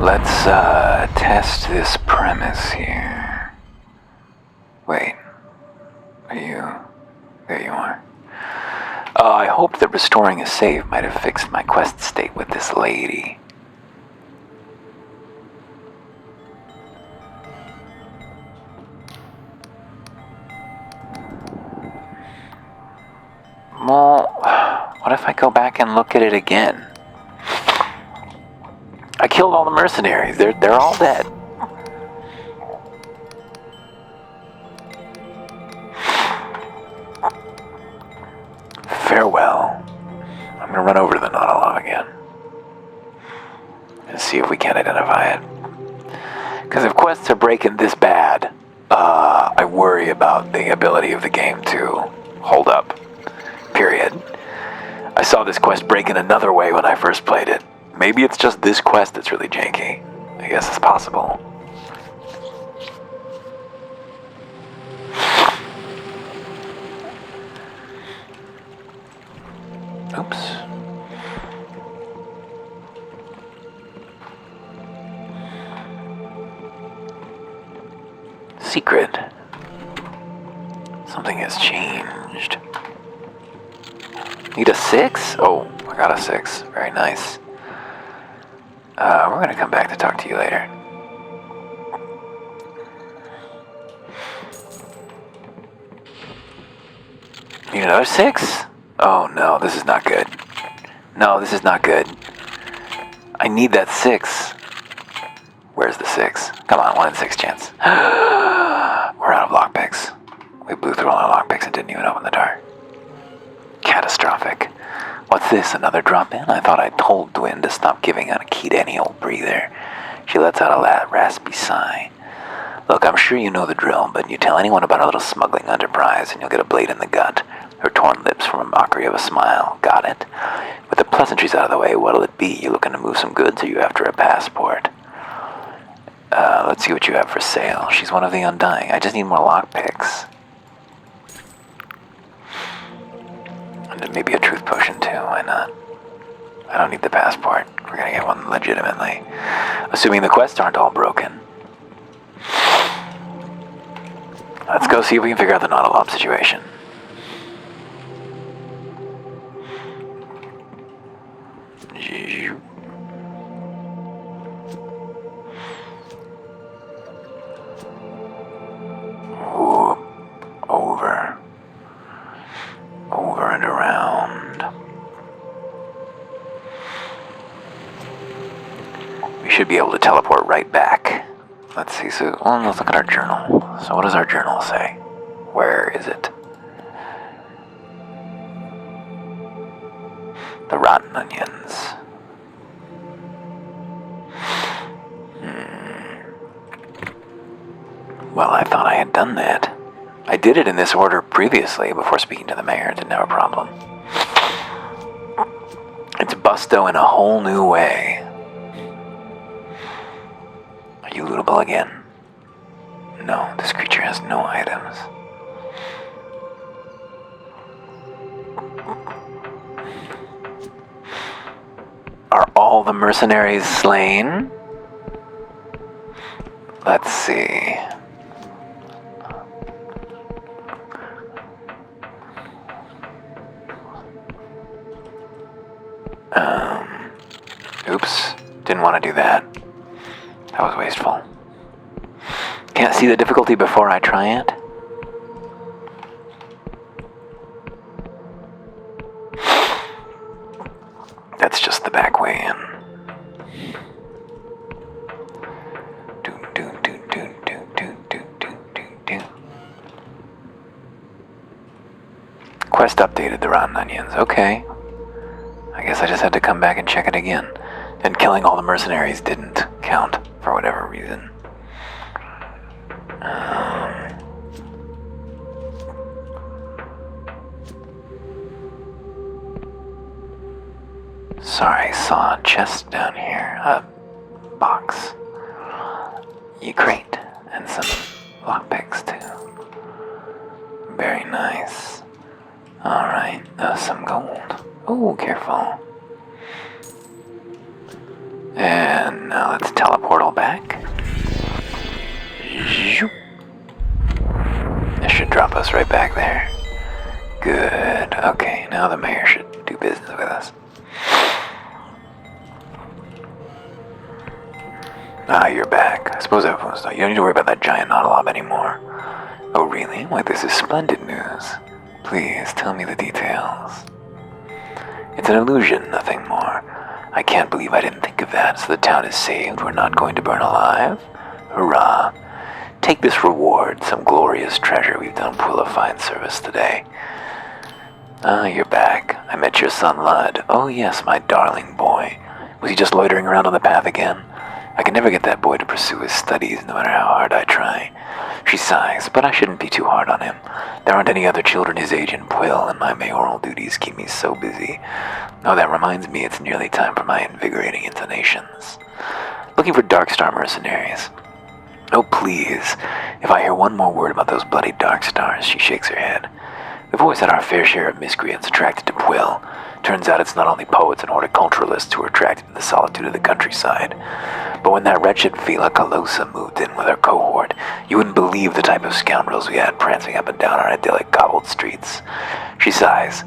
Let's test this premise here. Wait. There you are. I hoped that restoring a save might have fixed my quest state with this lady. Well, what if I go back and look at it again? I killed all the mercenaries. They're all dead. Farewell. I'm gonna run over to the Nautilus again and see if we can identify it. Because if quests are breaking this bad, I worry about the ability of the game to hold up. Period. I saw this quest break in another way when I first played it. Maybe it's just this quest that's really janky. I guess it's possible. Oops. Secret. Something has changed. Need a 6? Oh, I got a 6. Very nice. We're gonna come back to talk to you later. Need another 6? Oh no, this is not good. No, this is not good. I need that 6. Where's the 6? Come on, 1 in 6 chance. We're out of lockpicks. We blew through all our lockpicks and didn't even open the door. Catastrophic. What's this, another drop-in? I thought I told Dwin to stop giving out a key to any old breather. She lets out a raspy sigh. Look, I'm sure you know the drill, but you tell anyone about a little smuggling enterprise and you'll get a blade in the gut. Her torn lips from a mockery of a smile. Got it? With the pleasantries out of the way, what'll it be? You looking to move some goods or you after a passport? Let's see what you have for sale. She's one of the undying. I just need more lockpicks. And maybe a truth potion too, why not? I don't need the passport. We're gonna get one legitimately. Assuming the quests aren't all broken. Let's go see if we can figure out the Nautilus situation. Over and around. We should be able to teleport right back. Let's see, so let's look at our journal. So what does our journal say? Where is it? The rotten onions. Well, I thought I had done that. I did it in this order previously before speaking to the mayor. Didn't have a problem. It's Busto in a whole new way. Are you lootable again? No, this creature has no items. Are all the mercenaries slain? Let's see. Oops, didn't want to do that. That was wasteful. Can't see the difficulty before I try it. That's just the back way in. Quest updated the rotten onions. Okay. I guess I just had to come back and check it again. And killing all the mercenaries didn't count for whatever reason. Sorry, saw a chest down here. A box. A crate. And some lockpicks too. Very nice. Alright, some gold. Oh, careful. And now let's teleport portal back. Zoop. This should drop us right back there. Good. Okay, now the mayor should do business with us. Ah, you're back. I suppose everyone's not. You don't need to worry about that giant Nautilop anymore. Oh, really? Why, this is splendid news. Please, tell me the details. It's an illusion, nothing more. I can't believe I didn't think of that. So the town is saved. We're not going to burn alive? Hurrah. Take this reward, some glorious treasure. We've done Quill a fine service today. Ah, you're back. I met your son, Lud. Oh, yes, my darling boy. Was he just loitering around on the path again? I can never get that boy to pursue his studies, no matter how hard I try. She sighs, but I shouldn't be too hard on him. There aren't any other children his age in Quill, and my mayoral duties keep me so busy. Oh, that reminds me, it's nearly time for my invigorating intonations. Looking for Darkstar mercenaries. Oh, please. If I hear one more word about those bloody Darkstars, she shakes her head. We've always had our fair share of miscreants attracted to Quill. Turns out it's not only poets and horticulturalists who are attracted to the solitude of the countryside. But when that wretched Vila Calosa moved in with her cohort, you wouldn't believe the type of scoundrels we had prancing up and down our idyllic cobbled streets. She sighs.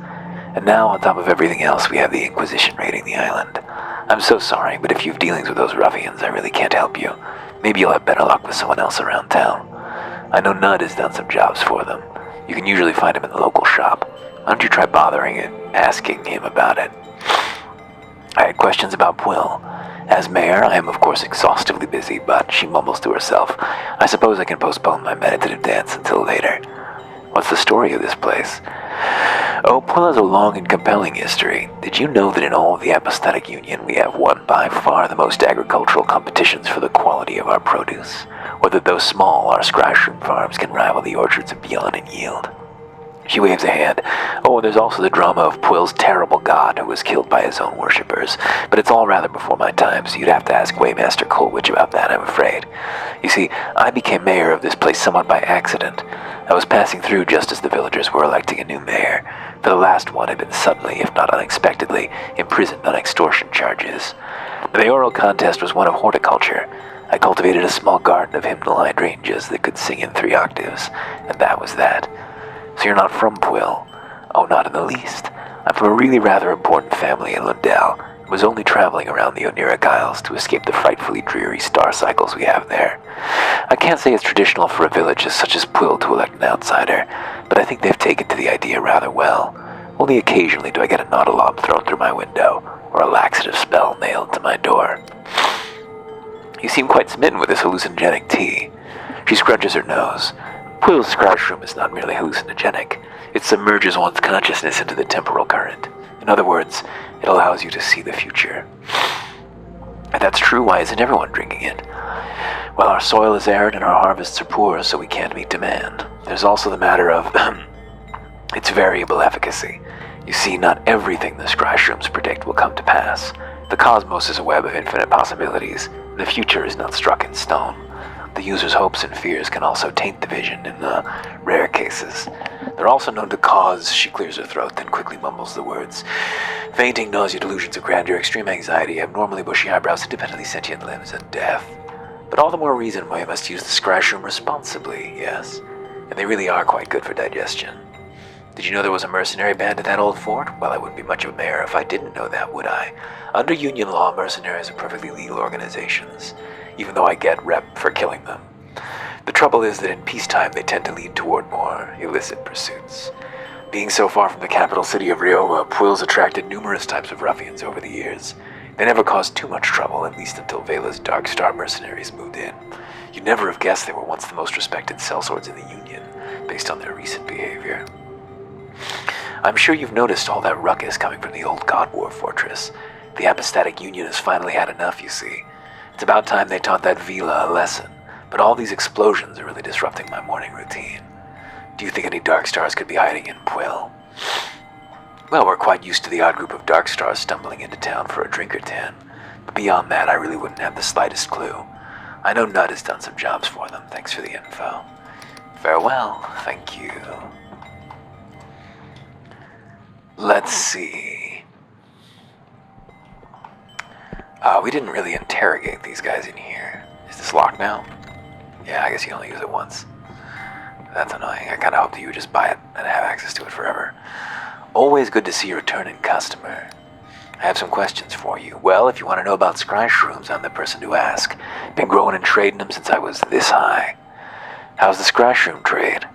And now, on top of everything else, we have the Inquisition raiding the island. I'm so sorry, but if you've dealings with those ruffians, I really can't help you. Maybe you'll have better luck with someone else around town. I know Nud has done some jobs for them. You can usually find him in the local shop. Why don't you try bothering and asking him about it? I had questions about Quill. As mayor, I am of course exhaustively busy, but she mumbles to herself, I suppose I can postpone my meditative dance until later. What's the story of this place? Oh, Quill has a long and compelling history. Did you know that in all of the Apostatic Union we have won by far the most agricultural competitions for the quality of our produce? Or that though small, our scryshroom farms can rival the orchards of Beyond in yield? She waves a hand. Oh, and there's also the drama of Quill's terrible god who was killed by his own worshippers. But it's all rather before my time, so you'd have to ask Waymaster Coleridge about that, I'm afraid. You see, I became mayor of this place somewhat by accident. I was passing through just as the villagers were electing a new mayor. For the last one had been suddenly, if not unexpectedly, imprisoned on extortion charges. The mayoral contest was one of horticulture. I cultivated a small garden of hymnal hydrangeas that could sing in 3 octaves, and that was that. So you're not from Quill? Oh, not in the least. I'm from a really rather important family in Lundell, and was only traveling around the Oniric Isles to escape the frightfully dreary star cycles we have there. I can't say it's traditional for a village such as Quill to elect an outsider, but I think they've taken to the idea rather well. Only occasionally do I get a Nautilop thrown through my window, or a laxative spell nailed to my door. You seem quite smitten with this hallucinogenic tea. She scrunches her nose. Quill's scryshroom is not merely hallucinogenic. It submerges one's consciousness into the temporal current. In other words, it allows you to see the future. If that's true, why isn't everyone drinking it? Well, our soil is arid and our harvests are poor, so we can't meet demand. There's also the matter of its variable efficacy. You see, not everything the scryshrooms predict will come to pass. The cosmos is a web of infinite possibilities. The future is not struck in stone. The user's hopes and fears can also taint the vision in the rare cases. They're also known to cause, she clears her throat, then quickly mumbles the words, fainting, nausea, delusions of grandeur, extreme anxiety, abnormally bushy eyebrows, independently sentient limbs, and death. But all the more reason why you must use the scryshroom responsibly, yes. And they really are quite good for digestion. Did you know there was a mercenary band at that old fort? Well, I wouldn't be much of a mayor if I didn't know that, would I? Under Union law, mercenaries are perfectly legal organizations, even though I get rep for killing them. The trouble is that in peacetime they tend to lean toward more illicit pursuits. Being so far from the capital city of Riowa, Quill's attracted numerous types of ruffians over the years. They never caused too much trouble, at least until Vela's Darkstar mercenaries moved in. You'd never have guessed they were once the most respected sellswords in the Union, based on their recent behavior. I'm sure you've noticed all that ruckus coming from the old God War fortress. The Apostatic Union has finally had enough, you see. It's about time they taught that Vila a lesson, but all these explosions are really disrupting my morning routine. Do you think any Darkstars could be hiding in Quill? Well, we're quite used to the odd group of Darkstars stumbling into town for a drink or 10, but beyond that, I really wouldn't have the slightest clue. I know Nud has done some jobs for them, thanks for the info. Farewell, thank you. Let's see. We didn't really interrogate these guys in here. Is this locked now? Yeah, I guess you only use it once. That's annoying. I kinda hoped that you would just buy it and have access to it forever. Always good to see a returning customer. I have some questions for you. Well, if you want to know about scry shrooms, I'm the person to ask. Been growing and trading them since I was this high. How's the scry shroom trade?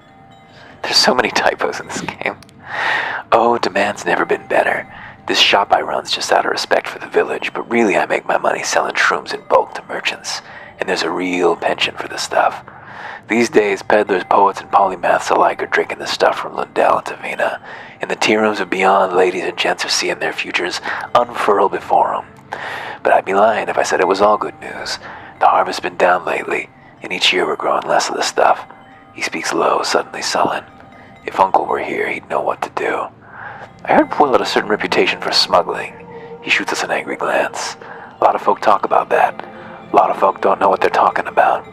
There's so many typos in this game. Oh, demand's never been better. This shop I run's just out of respect for the village, but really I make my money selling shrooms in bulk to merchants, and there's a real penchant for the stuff. These days, peddlers, poets, and polymaths alike are drinking this stuff from Lundell and Tavina. In the tea rooms of beyond, ladies and gents are seeing their futures unfurl before them. But I'd be lying if I said it was all good news. The harvest's been down lately, and each year we're growing less of the stuff. He speaks low, suddenly sullen. If Uncle were here, he'd know what to do. I heard Will had a certain reputation for smuggling. He shoots us an angry glance. A lot of folk talk about that. A lot of folk don't know what they're talking about.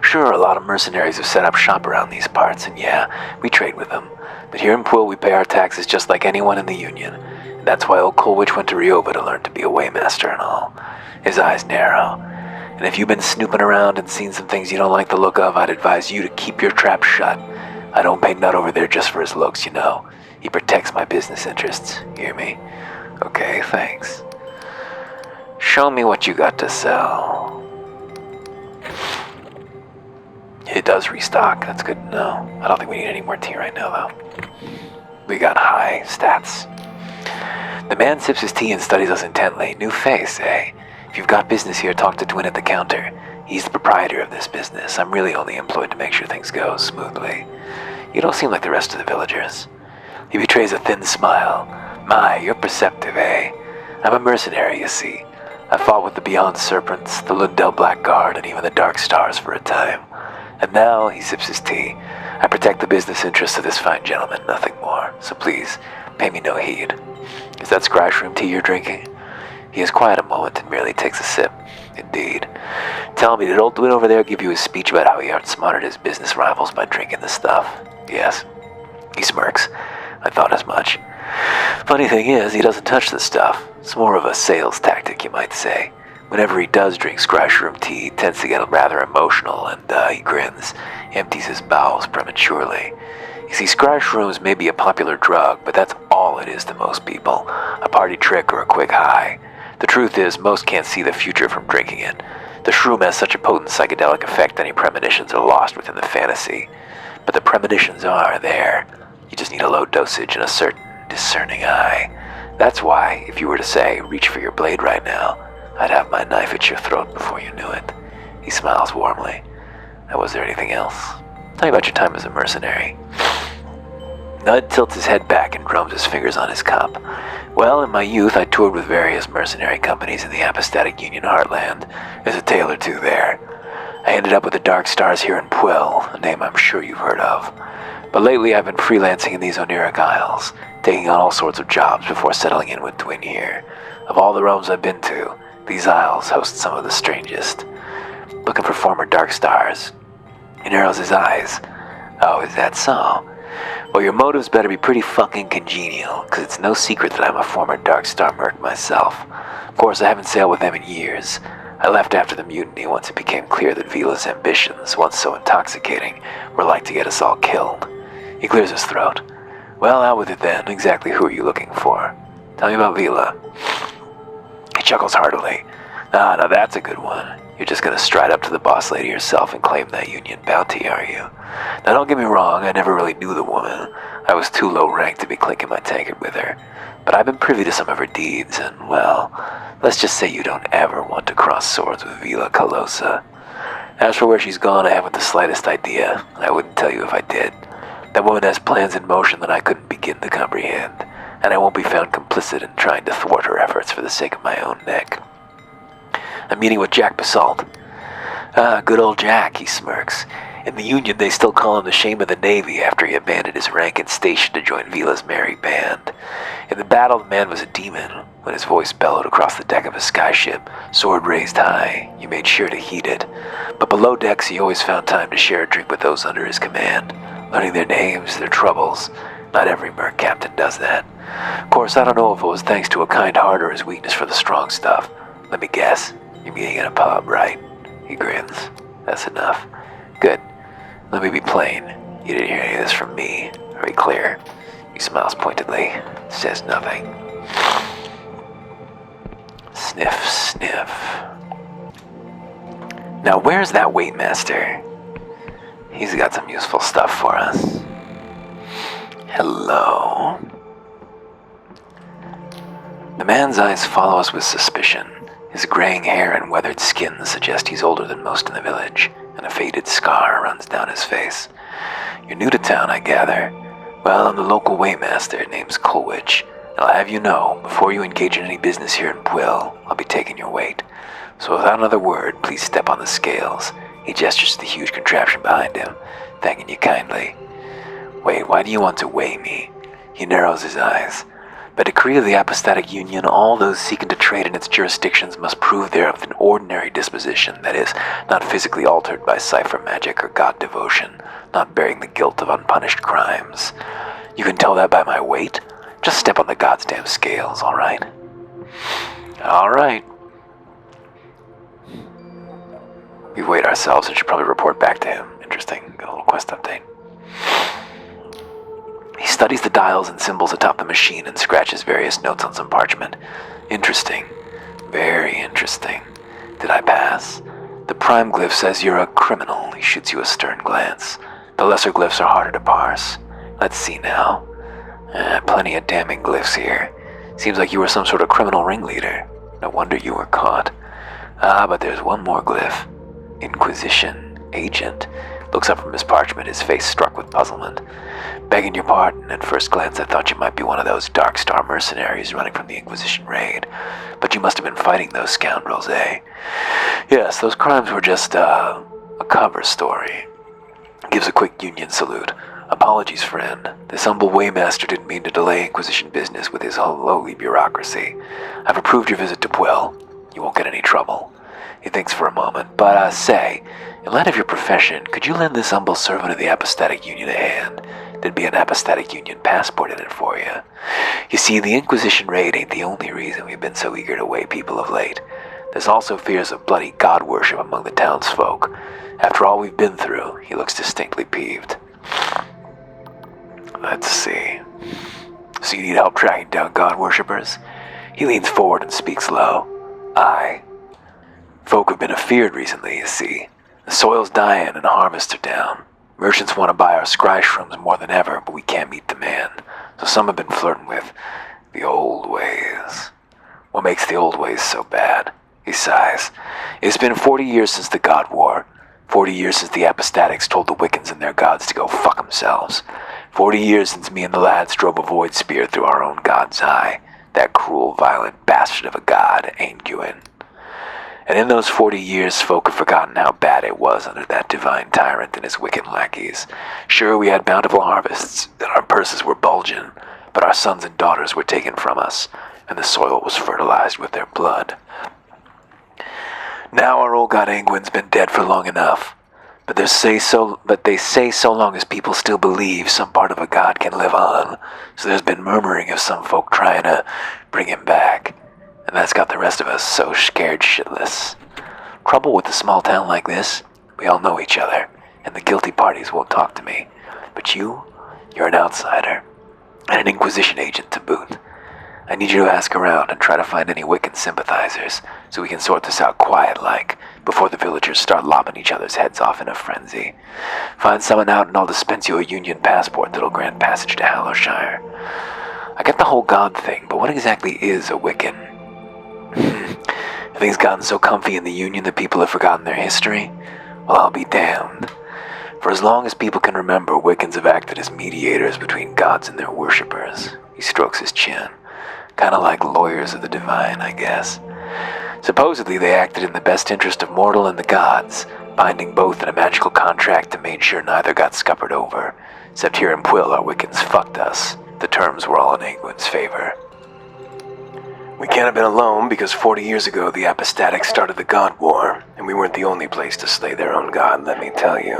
Sure, a lot of mercenaries have set up shop around these parts, and yeah, we trade with them. But here in Pwyll, we pay our taxes just like anyone in the Union. And that's why old Colwich went to Riova to learn to be a waymaster and all. His eyes narrow. And if you've been snooping around and seen some things you don't like the look of, I'd advise you to keep your trap shut. I don't pay Nut over there just for his looks, you know. He protects my business interests. Hear me? Okay, thanks. Show me what you got to sell. It does restock, that's good to know. I don't think we need any more tea right now, though. We got high stats. The man sips his tea and studies us intently. New face, eh? If you've got business here, talk to Dwin at the counter. He's the proprietor of this business. I'm really only employed to make sure things go smoothly. You don't seem like the rest of the villagers. He betrays a thin smile. My, you're perceptive, eh? I'm a mercenary, you see. I fought with the Beyond Serpents, the Lundell Blackguard, and even the Dark Stars for a time. And now, he sips his tea, I protect the business interests of this fine gentleman, nothing more. So please, pay me no heed. Is that scry shroom tea you're drinking? He is quiet a moment and merely takes a sip. Indeed. Tell me, did old Dwin over there give you a speech about how he outsmarted his business rivals by drinking the stuff? Yes. He smirks. I thought as much. Funny thing is, he doesn't touch the stuff. It's more of a sales tactic, you might say. Whenever he does drink scry shroom tea, he tends to get rather emotional, and he grins, empties his bowels prematurely. You see, scry shrooms may be a popular drug, but that's all it is to most people. A party trick or a quick high. The truth is, most can't see the future from drinking it. The shroom has such a potent psychedelic effect, any premonitions are lost within the fantasy. But the premonitions are there. You just need a low dosage and a certain discerning eye. That's why, if you were to say, reach for your blade right now, I'd have my knife at your throat before you knew it. He smiles warmly. Now, was there anything else? Tell me about your time as a mercenary. Nud tilts his head back and drums his fingers on his cup. Well, in my youth, I toured with various mercenary companies in the Apostatic Union heartland. There's a tale or two there. I ended up with the Dark Stars here in Pwyll, a name I'm sure you've heard of. But lately I've been freelancing in these Oniric Isles, taking on all sorts of jobs before settling in with Dwin here. Of all the realms I've been to, these isles host some of the strangest. Looking for former Dark Stars. He narrows his eyes. Oh, is that so? Well, your motives better be pretty fucking congenial, because it's no secret that I'm a former Dark Star merc myself. Of course, I haven't sailed with them in years. I left after the mutiny once it became clear that Vila's ambitions, once so intoxicating, were like to get us all killed. He clears his throat. Well, out with it then. Exactly who are you looking for? Tell me about Vila. He chuckles heartily. Ah, now that's a good one. You're just gonna stride up to the boss lady yourself and claim that Union bounty, are you? Now don't get me wrong, I never really knew the woman. I was too low ranked to be clinking my tankard with her. But I've been privy to some of her deeds, and, well, let's just say you don't ever want to cross swords with Vila Calosa. As for where she's gone, I haven't the slightest idea. I wouldn't tell you if I did. That woman has plans in motion that I couldn't begin to comprehend, and I won't be found complicit in trying to thwart her efforts for the sake of my own neck. I'm meeting with Jack Basalt. Ah, good old Jack, he smirks. In the Union, they still call him the shame of the Navy after he abandoned his rank and station to join Vila's merry band. In the battle, the man was a demon. When his voice bellowed across the deck of a skyship, sword raised high, you made sure to heed it. But below decks, he always found time to share a drink with those under his command, learning their names, their troubles. Not every merc captain does that. Of course, I don't know if it was thanks to a kind heart or his weakness for the strong stuff. Let me guess. You're meeting in a pub, right? He grins. That's enough. Good. Let me be plain. You didn't hear any of this from me. Very clear. He smiles pointedly. Says nothing. Sniff, sniff. Now where's that Waitmaster? He's got some useful stuff for us. Hello. The man's eyes follow us with suspicion. His graying hair and weathered skin suggest he's older than most in the village, and a faded scar runs down his face. You're new to town, I gather. Well, I'm the local Waymaster, name's Coleridge, and I'll have you know, before you engage in any business here in Pwill, I'll be taking your weight. So without another word, please step on the scales. He gestures to the huge contraption behind him, thanking you kindly. Wait, why do you want to weigh me? He narrows his eyes. By decree of the Apostatic Union, all those seeking to trade in its jurisdictions must prove they're of an ordinary disposition, that is, not physically altered by cipher magic or god devotion, not bearing the guilt of unpunished crimes. You can tell that by my weight. Just step on the goddamn scales, all right? All right. We wait ourselves and should probably report back to him. Interesting. Got a little quest update. He studies the dials and symbols atop the machine and scratches various notes on some parchment. Interesting. Very interesting. Did I pass? The prime glyph says you're a criminal. He shoots you a stern glance. The lesser glyphs are harder to parse. Let's see now. Plenty of damning glyphs here. Seems like you were some sort of criminal ringleader. No wonder you were caught. But there's one more glyph. Inquisition. Agent. Looks up from his parchment, his face struck with puzzlement. Begging your pardon, at first glance I thought you might be one of those Dark Star mercenaries running from the Inquisition raid. But you must have been fighting those scoundrels, eh? Yes, those crimes were just, a cover story. Gives a quick Union salute. Apologies, friend. This humble Waymaster didn't mean to delay Inquisition business with his lowly bureaucracy. I've approved your visit to Pwill. You won't get any trouble. He thinks for a moment, but, say, in light of your profession, could you lend this humble servant of the Apostatic Union a hand? There'd be an Apostatic Union passport in it for you. You see, the Inquisition raid ain't the only reason we've been so eager to weigh people of late. There's also fears of bloody god worship among the townsfolk. After all we've been through, he looks distinctly peeved. Let's see. So you need help tracking down god worshippers? He leans forward and speaks low. Aye. Folk have been afeared recently, you see. The soil's dying and harvests are down. Merchants want to buy our scry shrooms more than ever, but we can't meet demand. So some have been flirting with the old ways. What makes the old ways so bad? He sighs. It's been 40 years since the God War. 40 years since the Apostatics told the Wiccans and their gods to go fuck themselves. 40 years since me and the lads drove a void spear through our own god's eye. That cruel, violent bastard of a god, Ainguin. And in those 40 years, folk have forgotten how bad it was under that divine tyrant and his wicked lackeys. Sure, we had bountiful harvests, and our purses were bulging, but our sons and daughters were taken from us, and the soil was fertilized with their blood. Now our old god Ainguin's been dead for long enough, but they say so long as people still believe some part of a god can live on, so there's been murmuring of some folk trying to bring him back. And that's got the rest of us so scared shitless. Trouble with a small town like this, we all know each other, and the guilty parties won't talk to me. But you're an outsider, and an Inquisition agent to boot. I need you to ask around and try to find any Wiccan sympathizers, so we can sort this out quiet-like, before the villagers start lopping each other's heads off in a frenzy. Find someone out and I'll dispense you a Union passport that'll grant passage to Hallowshire. I get the whole god thing, but what exactly is a Wiccan? Have things gotten so comfy in the Union that people have forgotten their history? Well, I'll be damned. For as long as people can remember, Wiccans have acted as mediators between gods and their worshippers. He strokes his chin. Kinda like lawyers of the divine, I guess. Supposedly they acted in the best interest of mortal and the gods, binding both in a magical contract to make sure neither got scuppered over. Except here in Pwill, our Wiccans fucked us. The terms were all in Ainguin's favor. We can't have been alone because 40 years ago the Apostatics started the God War, and we weren't the only place to slay their own god, let me tell you.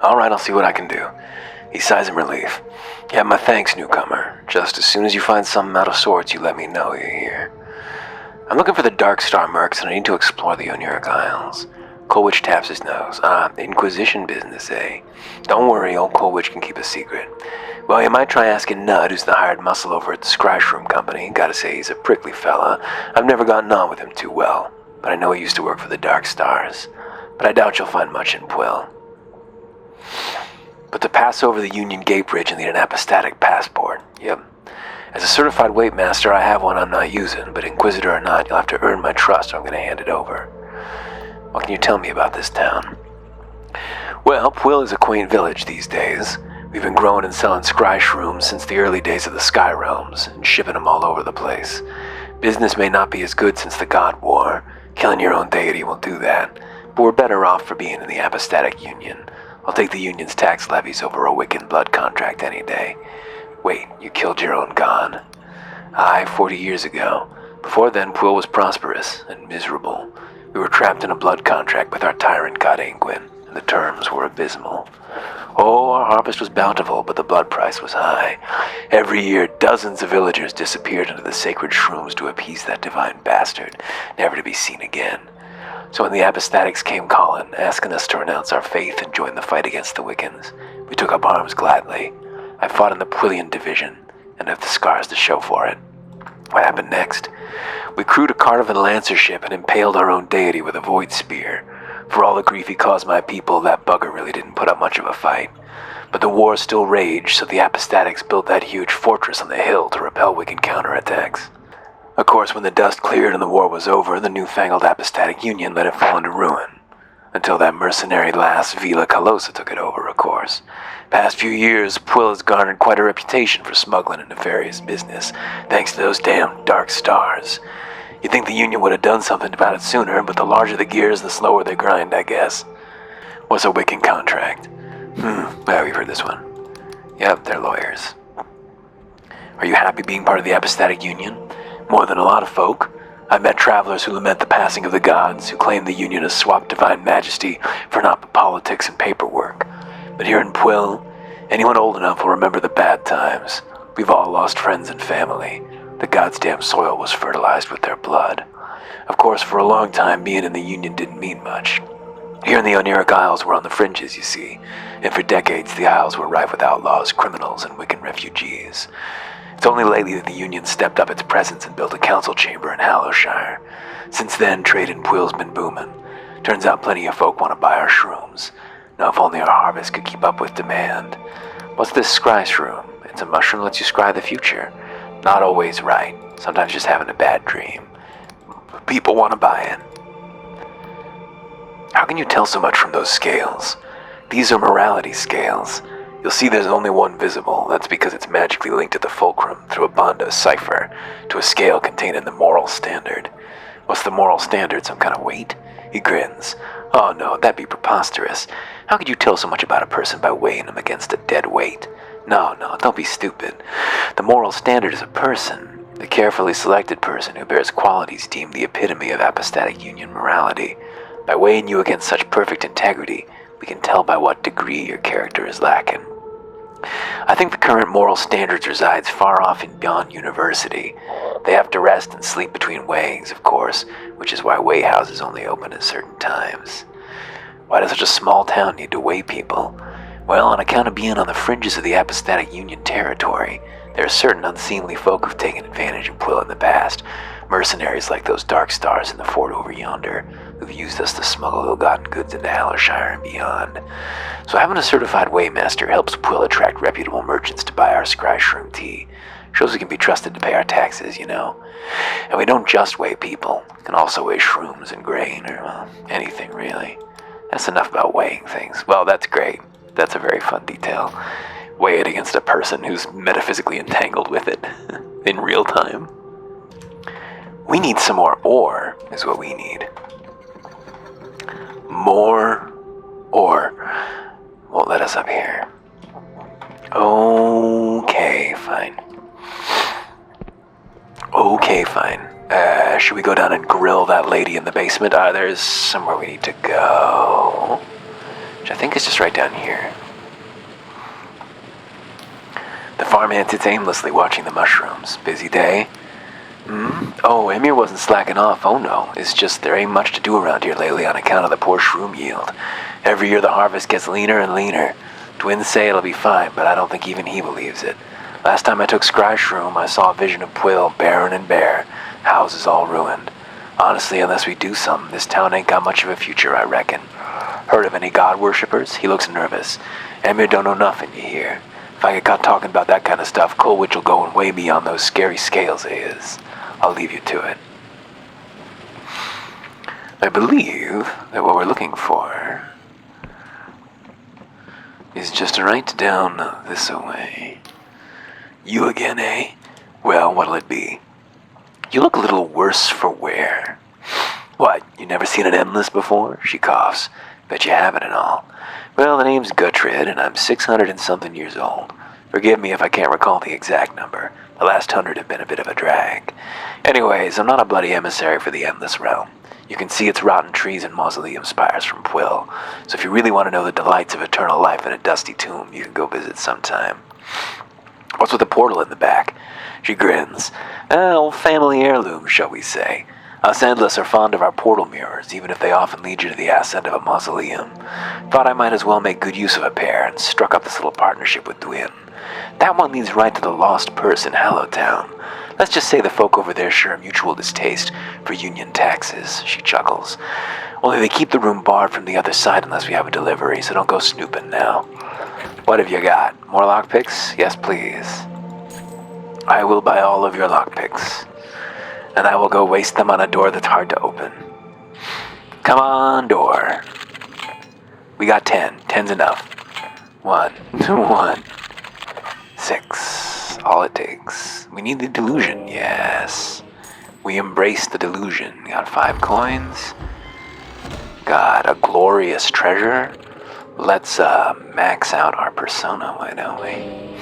Alright, I'll see what I can do. He sighs in relief. Yeah, my thanks, newcomer. Just as soon as you find something out of sorts, you let me know, you hear? I'm looking for the Dark Star mercs, and I need to explore the Oniric Isles. Colwich taps his nose. Inquisition business, eh? Don't worry, old Colwich can keep a secret. Well, you might try asking Nud, who's the hired muscle over at the Scryshroom Company. Gotta say, he's a prickly fella. I've never gotten on with him too well, but I know he used to work for the Dark Stars. But I doubt you'll find much in Pwyll. But to pass over the Union Gate Bridge, you'll need an apostatic passport. Yep. As a certified weight master, I have one I'm not using, but Inquisitor or not, you'll have to earn my trust or I'm going to hand it over. What can you tell me about this town? Well, Pwyll is a quaint village these days. We've been growing and selling scry shrooms since the early days of the Sky Realms, and shipping them all over the place. Business may not be as good since the God War. Killing your own deity will do that. But we're better off for being in the Apostatic Union. I'll take the Union's tax levies over a Wiccan blood contract any day. Wait, you killed your own god? Aye, 40 years ago. Before then, Pwyll was prosperous and miserable. We were trapped in a blood contract with our tyrant god Angwin, and the terms were abysmal. Oh, our harvest was bountiful, but the blood price was high. Every year, dozens of villagers disappeared into the sacred shrooms to appease that divine bastard, never to be seen again. So when the Apostatics came calling, asking us to renounce our faith and join the fight against the Wiccans, we took up arms gladly. I fought in the Pwyllian division, and have the scars to show for it. What happened next? We crewed a Cardivan Lancer ship and impaled our own deity with a void spear. For all the grief he caused my people, that bugger really didn't put up much of a fight. But the war still raged, so the Apostatics built that huge fortress on the hill to repel Wiccan counterattacks. Of course, when the dust cleared and the war was over, the newfangled Apostatic Union let it fall into ruin. Until that mercenary lass Vila Calosa took it over, of course. Past few years, Pwyll has garnered quite a reputation for smuggling and nefarious business, thanks to those damn Dark Stars. You'd think the Union would have done something about it sooner, but the larger the gears, the slower they grind, I guess. What's a Wiccan contract? Well, we've heard this one. Yep, they're lawyers. Are you happy being part of the Apostatic Union? More than a lot of folk. I've met travelers who lament the passing of the gods, who claim the Union has swapped divine majesty for naught but politics and paperwork. But here in Pwyll, anyone old enough will remember the bad times. We've all lost friends and family. The gods' damn soil was fertilized with their blood. Of course, for a long time, being in the Union didn't mean much. Here in the Oniric Isles, we're on the fringes, you see, and for decades the Isles were rife with outlaws, criminals, and Wiccan refugees. It's only lately that the Union stepped up its presence and built a council chamber in Hallowshire. Since then, trade in Pwyll's been booming. Turns out plenty of folk want to buy our shrooms. Now, if only our harvest could keep up with demand. What's this scry shroom? It's a mushroom that lets you scry the future. Not always right. Sometimes just having a bad dream. People want to buy it. How can you tell so much from those scales? These are morality scales. You'll see there's only one visible. That's because it's magically linked to the fulcrum through a bond of cipher to a scale containing the moral standard. What's the moral standard? Some kind of weight? He grins. Oh no, that'd be preposterous. How could you tell so much about a person by weighing him against a dead weight? No, don't be stupid. The moral standard is a person, a carefully selected person who bears qualities deemed the epitome of Apostatic Union morality. By weighing you against such perfect integrity, we can tell by what degree your character is lacking. I think the current moral standards resides far off and beyond university. They have to rest and sleep between weighings, of course, which is why weigh houses only open at certain times. Why does such a small town need to weigh people? Well, on account of being on the fringes of the Apostatic Union territory, there are certain unseemly folk who've taken advantage of Pwyll in the past. Mercenaries like those Dark Stars in the fort over yonder, who've used us to smuggle ill-gotten goods into Hallowshire and beyond. So having a certified weighmaster helps Pwyll attract reputable merchants to buy our scry shroom tea. Shows we can be trusted to pay our taxes, you know. And we don't just weigh people. We can also weigh shrooms and grain, or, well, anything really. That's enough about weighing things. Well, that's great. That's a very fun detail. Weigh it against a person who's metaphysically entangled with it in real time. We need some more ore, is what we need. More ore. Won't let us up here. Okay, fine. Should we go down and grill that lady in the basement? There's somewhere we need to go. Which I think is just right down here. The farmhand sits aimlessly watching the mushrooms. Busy day? Oh, Emir wasn't slacking off, oh no. It's just there ain't much to do around here lately on account of the poor shroom yield. Every year the harvest gets leaner and leaner. Twins say it'll be fine, but I don't think even he believes it. Last time I took Scry Shroom, I saw a vision of Quill, barren and bare, houses all ruined. Honestly, unless we do something, this town ain't got much of a future, I reckon. Heard of any god worshippers? He looks nervous. Emir don't know nothing, you hear. If I get caught talking about that kind of stuff, Colwich will go and weigh me on those scary scales of his. I'll leave you to it. I believe that what we're looking for is just right down this way. You again, eh? Well, what'll it be? You look a little worse for wear. What, you never seen an endless before? She coughs. Bet you haven't and all. Well, the name's Guttrid, and I'm 600 and something years old. Forgive me if I can't recall the exact number. The last 100 have been a bit of a drag. Anyways, I'm not a bloody emissary for the Endless Realm. You can see its rotten trees and mausoleum spires from Pwill. So if you really want to know the delights of eternal life in a dusty tomb, you can go visit sometime. What's with the portal in the back? She grins. Old family heirloom, shall we say. Us Endless are fond of our portal mirrors, even if they often lead you to the ascent of a mausoleum. Thought I might as well make good use of a pair, and struck up this little partnership with Dwin. That one leads right to the lost purse in Hallowtown. Let's just say the folk over there share a mutual distaste for union taxes, she chuckles. Only they keep the room barred from the other side unless we have a delivery, so don't go snooping now. What have you got? More lockpicks? Yes, please. I will buy all of your lockpicks, and I will go waste them on a door that's hard to open. Come on, door. We got 10. 10's enough. 1, 1, 6. All it takes. We need the delusion, yes. We embrace the delusion. Got 5 coins. Got a glorious treasure. Let's max out our persona, why don't we?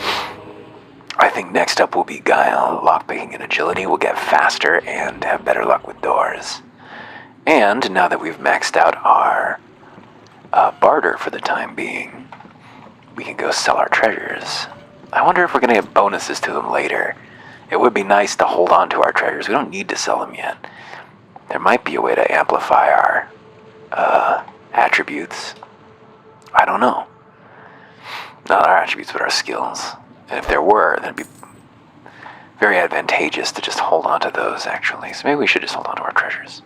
I think next up will be Guile. Lockpicking and agility will get faster and have better luck with doors. And now that we've maxed out our barter for the time being, we can go sell our treasures. I wonder if we're going to get bonuses to them later. It would be nice to hold on to our treasures. We don't need to sell them yet. There might be a way to amplify our attributes. I don't know. Not our attributes, but our skills. And if there were, then it'd be very advantageous to just hold on to those, actually. So maybe we should just hold on to our treasures.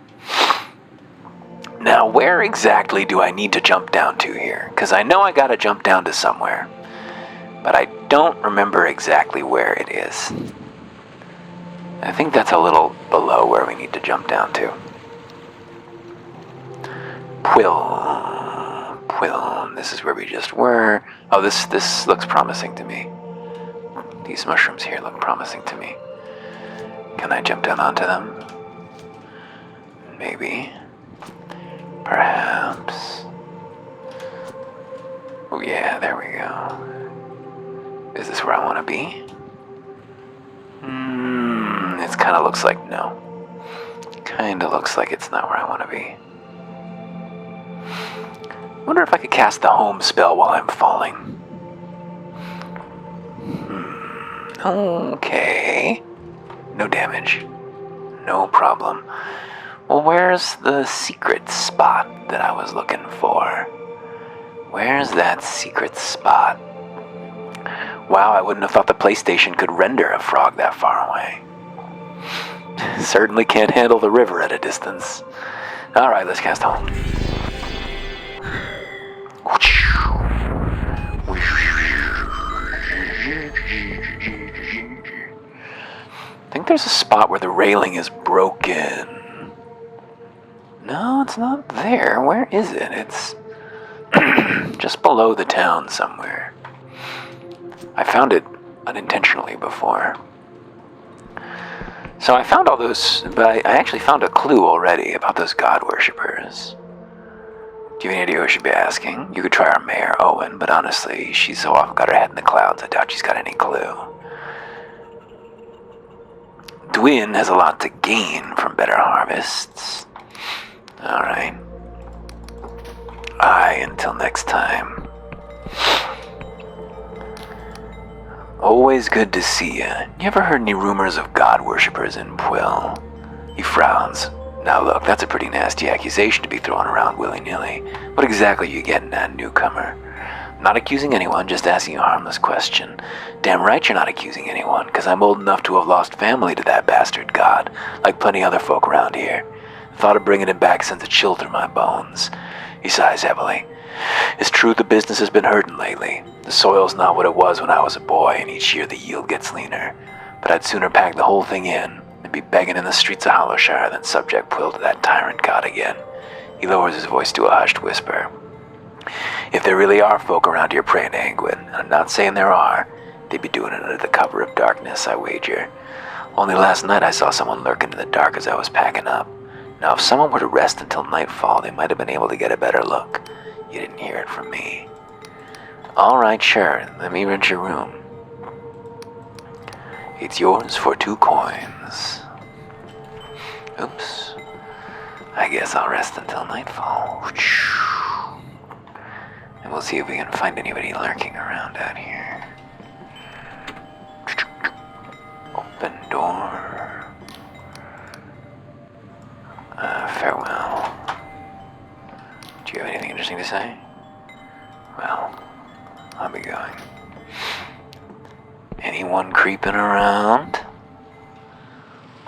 Now, where exactly do I need to jump down to here? Because I know I gotta jump down to somewhere. But I don't remember exactly where it is. I think that's a little below where we need to jump down to. Pwill. This is where we just were. Oh, this looks promising to me. These mushrooms here look promising to me. Can I jump down onto them? Maybe. Perhaps. Oh yeah, there we go. Is this where I want to be? It kind of looks like no. Kind of looks like it's not where I want to be. I wonder if I could cast the home spell while I'm falling. Okay. No damage. No problem. Well, where's the secret spot that I was looking for? Where's that secret spot? Wow, I wouldn't have thought the PlayStation could render a frog that far away. Certainly can't handle the river at a distance. Alright, let's cast home. I think there's a spot where the railing is broken. No, it's not there. Where is it? It's just below the town somewhere. I found it unintentionally before. So I found all those, but I actually found a clue already about those god worshippers. Do you have any idea who I should be asking? You could try our mayor, Owen, but honestly, she's so often got her head in the clouds, I doubt she's got any clue. Dwin has a lot to gain from better harvests. Alright. Until next time. Always good to see you. You ever heard any rumors of God worshippers in Puel? He frowns. Now look, that's a pretty nasty accusation to be thrown around willy-nilly. What exactly are you getting at, newcomer? Not accusing anyone, just asking a harmless question. Damn right you're not accusing anyone, because I'm old enough to have lost family to that bastard god, like plenty other folk around here. Thought of bringing him back sends a chill through my bones. He sighs heavily. It's true the business has been hurting lately. The soil's not what it was when I was a boy, and each year the yield gets leaner. But I'd sooner pack the whole thing in and be begging in the streets of Hollowshire than subject Quill to that tyrant god again. He lowers his voice to a hushed whisper. If there really are folk around here praying to Angwin, and I'm not saying there are, they'd be doing it under the cover of darkness, I wager. Only last night I saw someone lurking in the dark as I was packing up. Now if someone were to rest until nightfall, they might have been able to get a better look. You didn't hear it from me. Alright, sure, let me rent your room. It's yours for 2 coins. Oops. I guess I'll rest until nightfall. And we'll see if we can find anybody lurking around out here. Open door. Farewell. Do you have anything interesting to say? Well, I'll be going. Anyone creeping around?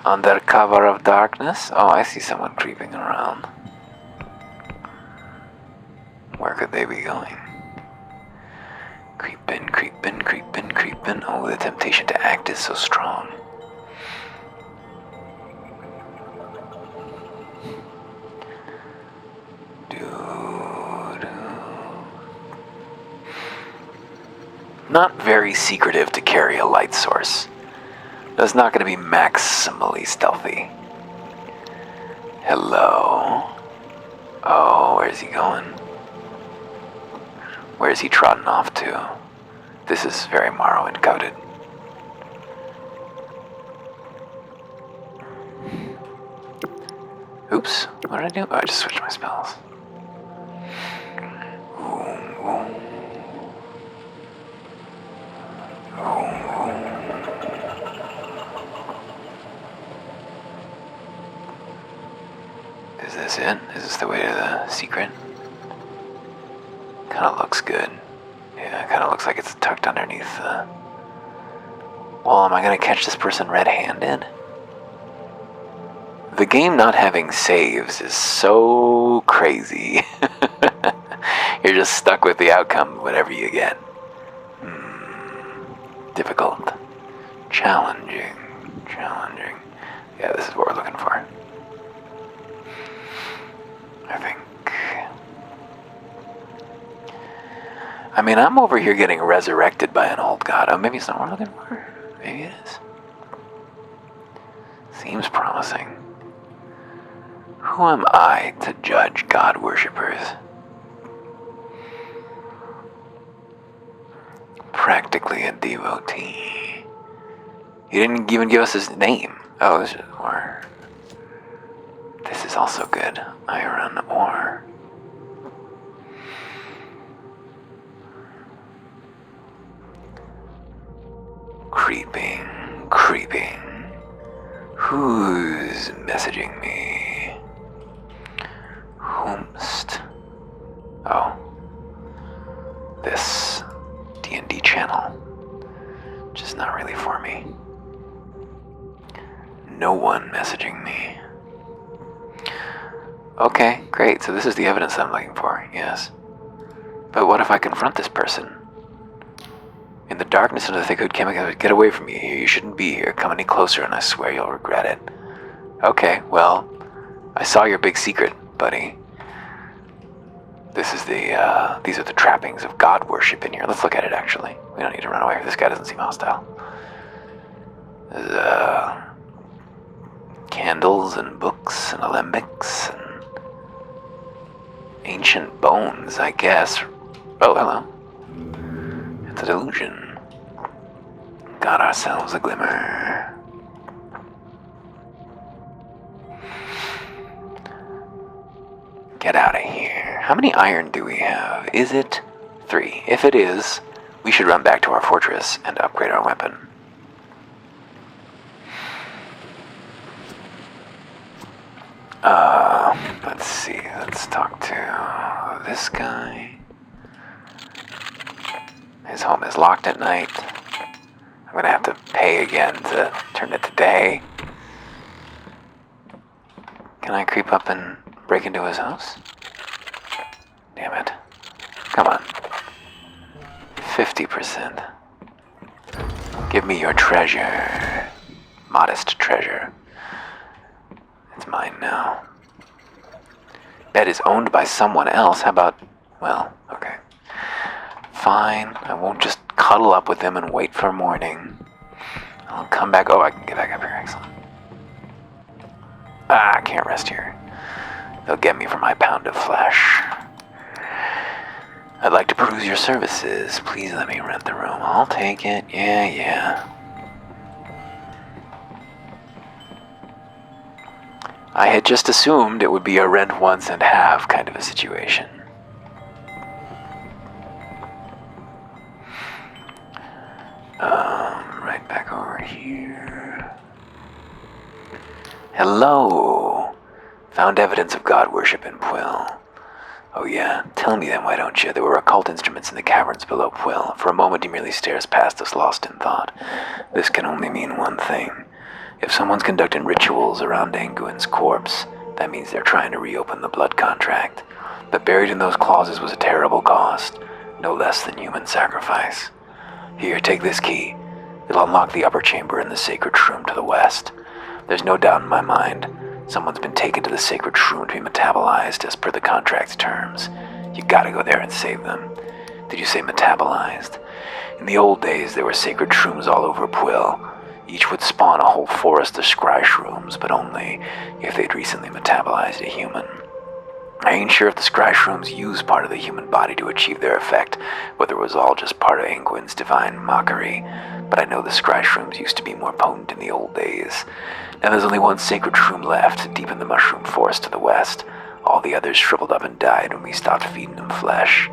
Under cover of darkness? Oh, I see someone creeping around. Where could they be going? Creeping, creeping, creeping, creeping. Oh, the temptation to act is so strong. Not very secretive to carry a light source. That's not going to be maximally stealthy. Hello? Oh, where's he going? Where's he trotting off to? This is very Morrowind coded. Oops, what did I do? Oh, I just switched my spells. Is this it? Is this the way to the secret? Kinda looks good. Yeah, kinda looks like it's tucked underneath the... Well, am I gonna catch this person red-handed? The game not having saves is so crazy. You're just stuck with the outcome, whatever you get. Difficult. Challenging. Challenging. Yeah, this is what we're looking for. I think. I mean, I'm over here getting resurrected by an old god. Oh, maybe it's not what we're looking for. Maybe it is. Seems promising. Who am I to judge god worshippers? Practically a devotee. He didn't even give us his name. Oh, this is more. This is also good. Iron ore. Creeping, creeping. Who's messaging me? Whomst? Oh. This D&D channel. Just not really for me. No one messaging me. Okay, great. So this is the evidence I'm looking for, yes. But what if I confront this person? In the darkness of the thick hood chemical, get away from me here. You shouldn't be here. Come any closer and I swear you'll regret it. Okay, well, I saw your big secret, buddy. This is these are the trappings of god worship in here. Let's look at it, actually. We don't need to run away. This guy doesn't seem hostile. There's, candles and books and alembics and ancient bones, I guess. Oh, hello. It's a delusion. Got ourselves a glimmer. Get out of here. How many iron do we have? Is it 3? If it is, We should run back to our fortress and upgrade our weapon. Let's see. Let's talk to this guy. His home is locked at night. I'm gonna have to pay again to turn it to day. Can I creep up and break into his house? Damn it. Come on. 50%. Give me your treasure. Modest treasure. It's mine now. Bed is owned by someone else. How about... Well, okay. Fine. I won't just cuddle up with him and wait for morning. I'll come back... Oh, I can get back up here. Excellent. I can't rest here. They'll get me for my pound of flesh. I'd like to peruse your services. Please let me rent the room. I'll take it. Yeah. I had just assumed it would be a rent once and half kind of a situation. Right back over here. Hello. Found evidence of god worship in Puil. Oh yeah, tell me then, why don't you? There were occult instruments in the caverns below Puil. For a moment he merely stares past us, lost in thought. This can only mean one thing. If someone's conducting rituals around Anguin's corpse, that means they're trying to reopen the blood contract. But buried in those clauses was a terrible cost, no less than human sacrifice. Here, take this key. It'll unlock the upper chamber in the sacred shroom to the west. There's no doubt in my mind. Someone's been taken to the sacred shroom to be metabolized as per the contract's terms. You gotta go there and save them. Did you say metabolized? In the old days, there were sacred shrooms all over Puil. Each would spawn a whole forest of scry shrooms, but only if they'd recently metabolized a human. I ain't sure if the scry shrooms used part of the human body to achieve their effect, whether it was all just part of Anguin's divine mockery, but I know the scry shrooms used to be more potent in the old days. Now there's only one sacred shroom left, deep in the mushroom forest to the west. All the others shriveled up and died when we stopped feeding them flesh.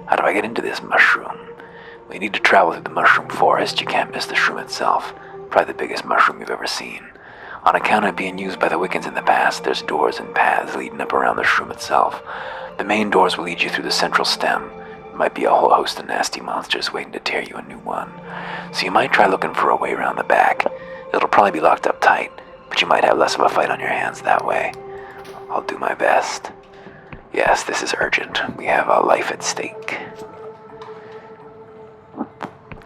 How do I get into this mushroom? We need to travel through the mushroom forest. You can't miss the shroom itself. Probably the biggest mushroom you've ever seen. On account of being used by the Wiccans in the past, there's doors and paths leading up around the shroom itself. The main doors will lead you through the central stem. There might be a whole host of nasty monsters waiting to tear you a new one. So you might try looking for a way around the back. It'll probably be locked up tight, but you might have less of a fight on your hands that way. I'll do my best. Yes, this is urgent. We have a life at stake.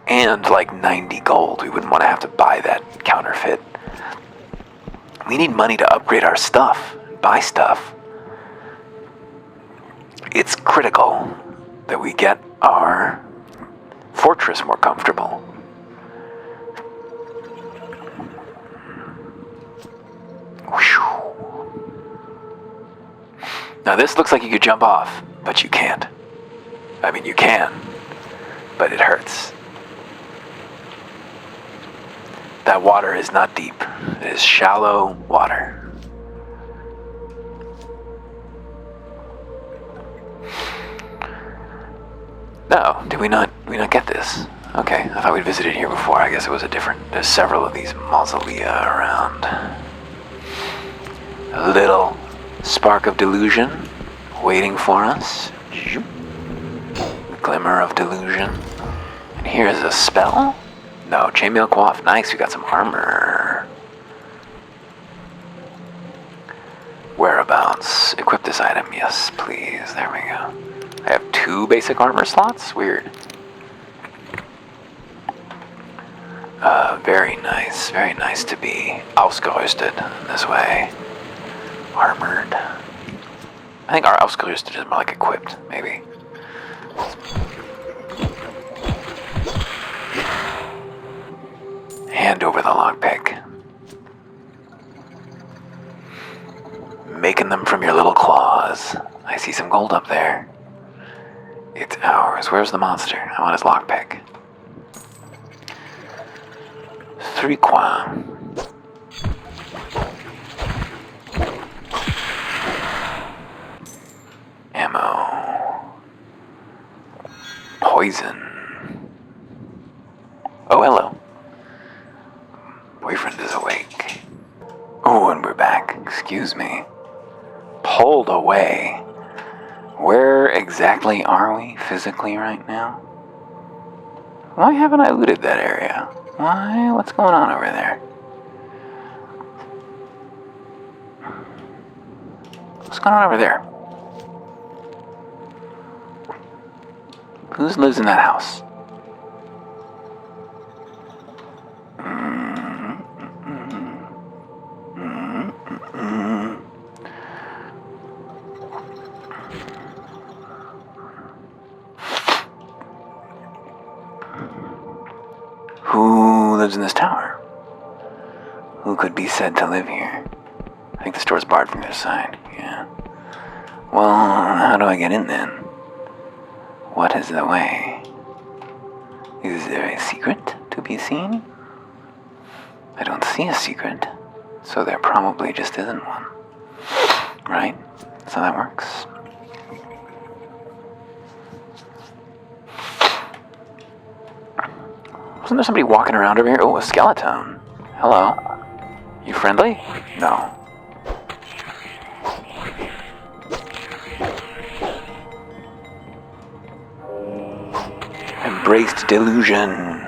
And like 90 gold, we wouldn't want to have to buy that counterfeit. We need money to upgrade our stuff, buy stuff. It's critical that we get our fortress more comfortable. Whew. Now this looks like you could jump off, but you can't. I mean, you can, but it hurts. That water is not deep. It is shallow water. No, did we not get this? Okay, I thought we'd visited here before. I guess it was a different... There's several of these mausolea around. A little spark of delusion waiting for us. The glimmer of delusion. And here's a spell? No, chainmail coif. Nice, we got some armor. Whereabouts? Equip this item. Yes, please. There we go. I have 2 basic armor slots? Weird. Very nice. Very nice to be ausgerüstet this way. Armored. I think our ausgerüstet is more like equipped, maybe. Hand over the lockpick. Making them from your little claws. I see some gold up there. It's ours. Where's the monster? I want his lockpick. 3 coins. Ammo. Poison. Excuse me. Pulled away. Where exactly are we physically right now? Why haven't I looted that area? Why? What's going on over there? What's going on over there? Who lives in that house? Who lives in this tower? Who could be said to live here? I think the store's barred from this side, yeah. Well, how do I get in then? What is the way? Is there a secret to be seen? I don't see a secret, so there probably just isn't one. Right? So that works. Wasn't there somebody walking around over here? Oh, a skeleton. Hello. You friendly? No. Embraced delusion.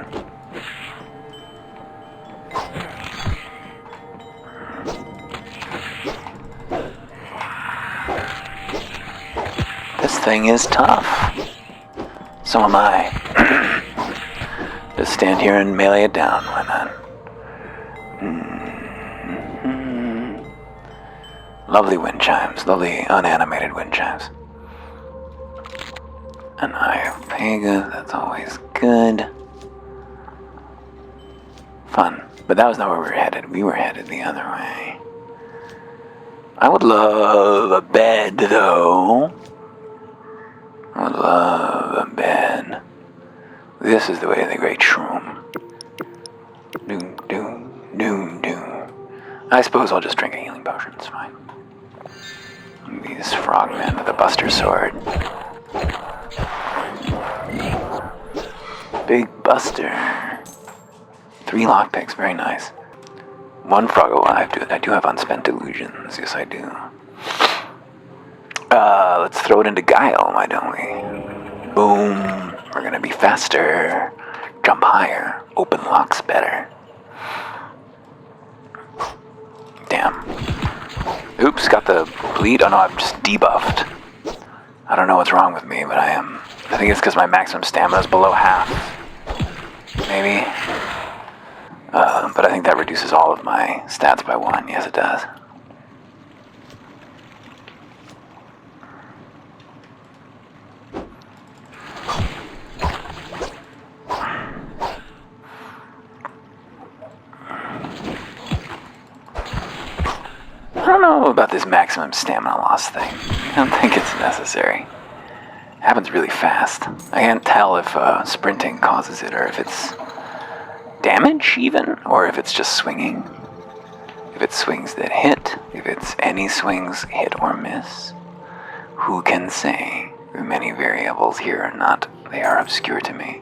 This thing is tough. So am I. Just stand here and melee it down, why not? Lovely wind chimes, lovely unanimated wind chimes. An Eye of Pega, that's always good. Fun. But that was not where we were headed. We were headed the other way. I would love a bed, though. I would love a bed. This is the way to the great shroom. Doom, doom, doom, doom. I suppose I'll just drink a healing potion, it's fine. These frogmen with a buster sword. Big buster. 3 lockpicks, very nice. 1 frog alive. I do have unspent delusions, yes I do. Let's throw it into Guile, why don't we? Boom. We're gonna be faster. Jump higher. Open locks better. Damn. Oops, got the bleed. Oh no, I'm just debuffed. I don't know what's wrong with me, but I think it's because my maximum stamina is below half. Maybe. But I think that reduces all of my stats by 1. Yes, it does. I don't know about this maximum stamina loss thing. I don't think it's necessary. It happens really fast. I can't tell if sprinting causes it or if it's damage even, or if it's just swinging. If it's swings that hit, if it's any swings hit or miss. Who can say? The many variables here are not, they are obscure to me.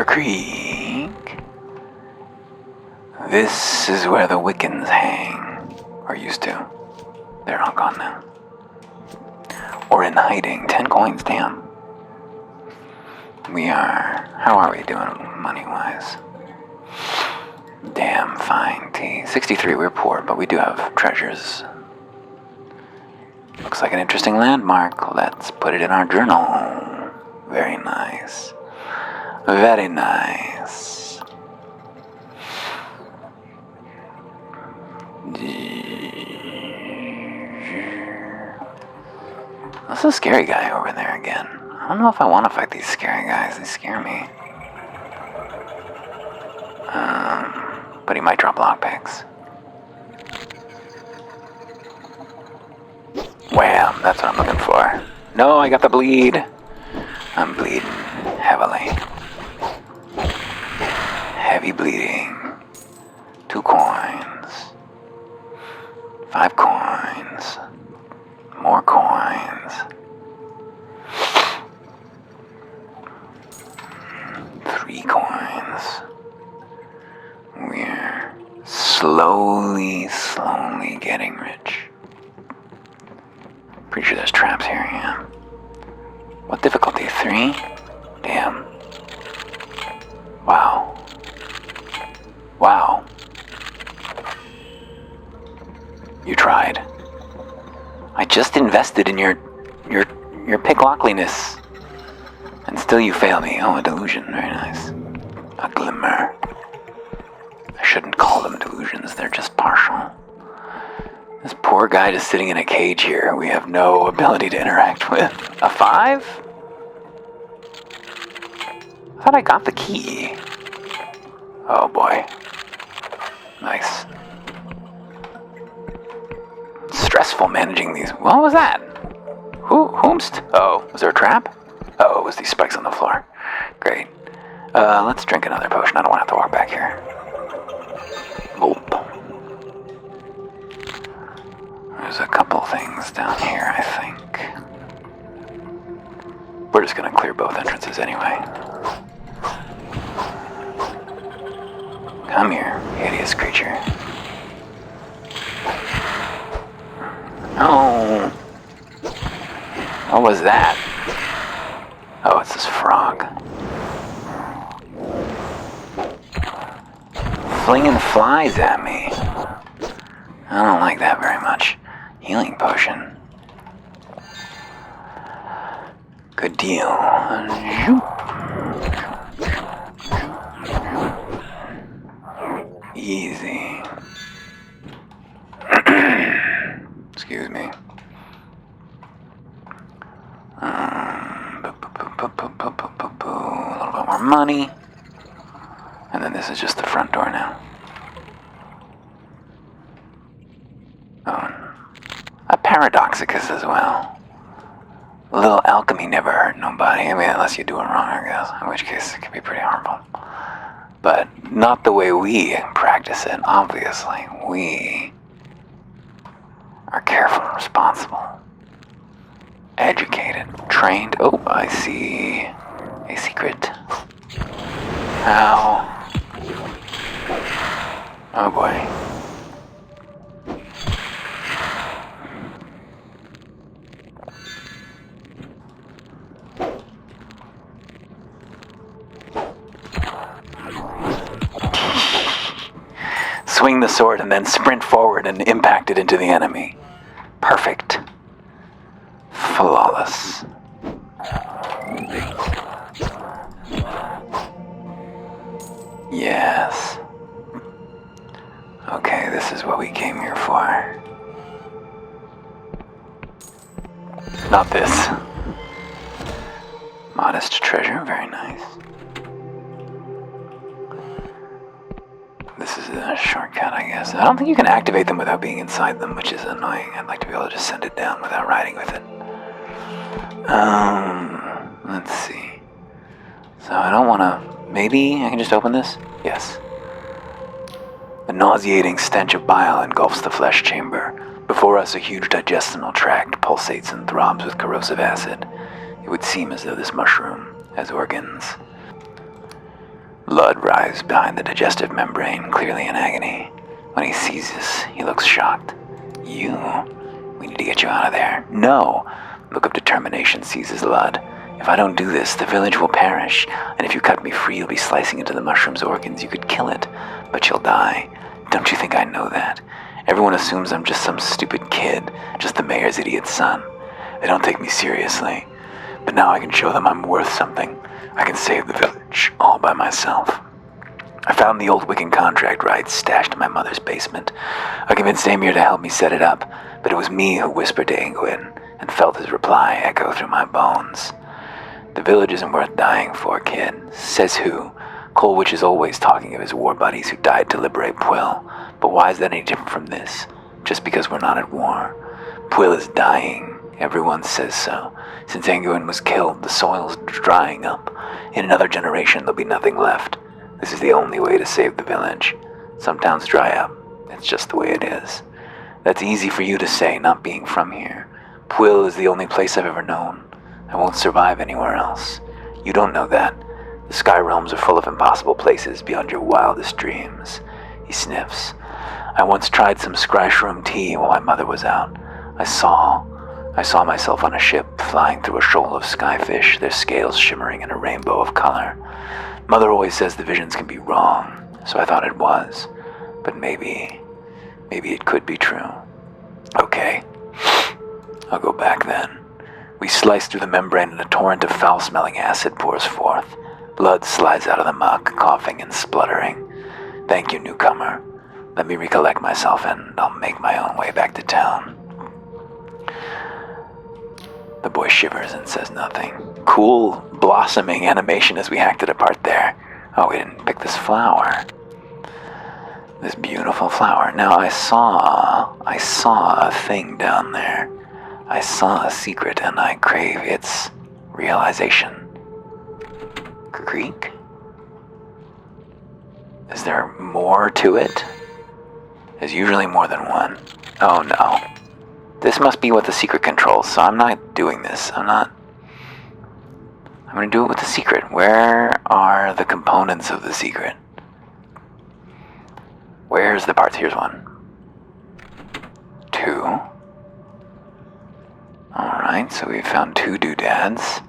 Creek. This is where the Wiccans hang, or used to. They're all gone now. Or in hiding. 10 coins, damn. How are we doing money-wise? Damn fine tea. 63, we're poor, but we do have treasures. Looks like an interesting landmark. Let's put it in our journal. Very nice. Very nice. That's a scary guy over there again. I don't know if I want to fight these scary guys. They scare me. But he might drop lockpicks. Wham! That's what I'm looking for. No, I got the bleed. I'm bleeding heavily. Heavy bleeding. 5 coins. More coins. 3 coins. We're slowly getting rich. Pretty sure there's traps here, yeah. What difficulty? 3? Damn. Wow. Wow. You tried. I just invested in your picklockliness. And still you fail me. Oh, a delusion. Very nice. A glimmer. I shouldn't call them delusions. They're just partial. This poor guy just sitting in a cage here we have no ability to interact with. A 5? I thought I got the key. Oh boy. Nice. Stressful managing these. What was that? Whomst? Oh, was there a trap? Oh, it was these spikes on the floor. Great. Let's drink another potion. I don't want to have to walk back here. Gulp. There's a couple things down here, I think. We're just gonna clear both entrances anyway. Come here, hideous creature. Oh. What was that? Oh, it's this frog. Flinging flies at me. I don't like that very much. Healing potion. Good deal. Easy. Excuse me. A little bit more money. And then this is just the front door now. Oh. A paradoxicus as well. A little alchemy never hurt nobody. I mean, unless you do it wrong, I guess. In which case, it can be pretty harmful. But not the way we practice it, obviously. We are careful and responsible. Educated. Trained. Oh, I see a secret. Ow. Oh boy. Swing the sword and then sprint forward and impact it into the enemy. Perfect. Flawless. Yes. Okay, this is what we came here for. Not this. Modest treasure, very nice. This is a shortcut, I guess. I don't think you can activate them without being inside them, which is annoying. I'd like to be able to just send it down without riding with it. Let's see. So I don't want to... Maybe I can just open this? Yes. A nauseating stench of bile engulfs the flesh chamber. Before us, a huge digestional tract pulsates and throbs with corrosive acid. It would seem as though this mushroom has organs. Blood rises behind the digestive membrane, clearly in agony. When he sees this, he looks shocked. We need to get you out of there. No! Look of determination seizes Lud. If I don't do this, the village will perish, and if you cut me free, you'll be slicing into the mushroom's organs. You could kill it, but you'll die. Don't you think I know that? Everyone assumes I'm just some stupid kid, just the mayor's idiot son. They don't take me seriously. But now I can show them I'm worth something. I can save the village all by myself. I found the old Wiccan contract rights stashed in my mother's basement. I convinced Amir to help me set it up, but it was me who whispered to Ingwin and felt his reply echo through my bones. The village isn't worth dying for, kid. Says who? Colwich is always talking of his war buddies who died to liberate Pwyll. But why is that any different from this? Just because we're not at war. Pwyll is dying. Everyone says so. Since Anguin was killed, the soil's drying up. In another generation, there'll be nothing left. This is the only way to save the village. Some towns dry up. It's just the way it is. That's easy for you to say, not being from here. Puil is the only place I've ever known. I won't survive anywhere else. You don't know that. The sky realms are full of impossible places beyond your wildest dreams. He sniffs. I once tried some scryshroom tea while my mother was out. I saw myself on a ship flying through a shoal of skyfish, their scales shimmering in a rainbow of color. Mother always says the visions can be wrong, so I thought it was. But maybe it could be true. Okay, I'll go back then. We slice through the membrane and a torrent of foul-smelling acid pours forth. Blood slides out of the muck, coughing and spluttering. Thank you, newcomer. Let me recollect myself and I'll make my own way back to town. The boy shivers and says nothing. Cool, blossoming animation as we hacked it apart there. Oh, we didn't pick this flower. This beautiful flower. Now I saw a thing down there. I saw a secret and I crave its realization. Creek? Is there more to it? There's usually more than one. Oh no. This must be what the secret controls, so I'm not doing this. I'm gonna do it with the secret. Where are the components of the secret? Where's the parts? Here's one. 2. Alright, so we found 2 doodads.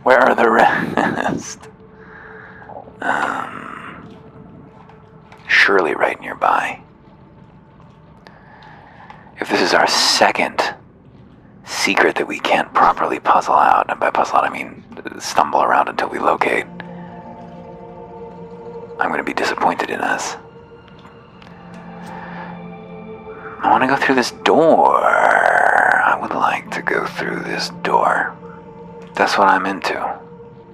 Where are the rest? Surely right nearby. If this is our second secret that we can't properly puzzle out, and by puzzle out I mean stumble around until we locate, I'm going to be disappointed in us. I want to go through this door. I would like to go through this door. That's what I'm into.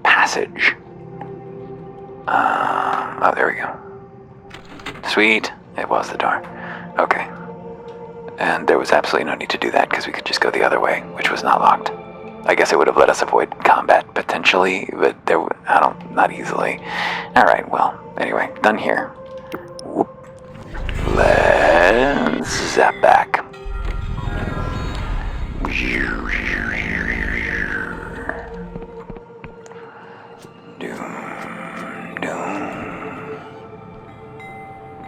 Passage. Oh, there we go. Sweet. It was the door. Okay. And there was absolutely no need to do that because we could just go the other way, which was not locked. I guess it would have let us avoid combat potentially, but not easily. Alright, well, anyway, done here. Whoop. Let's zap back.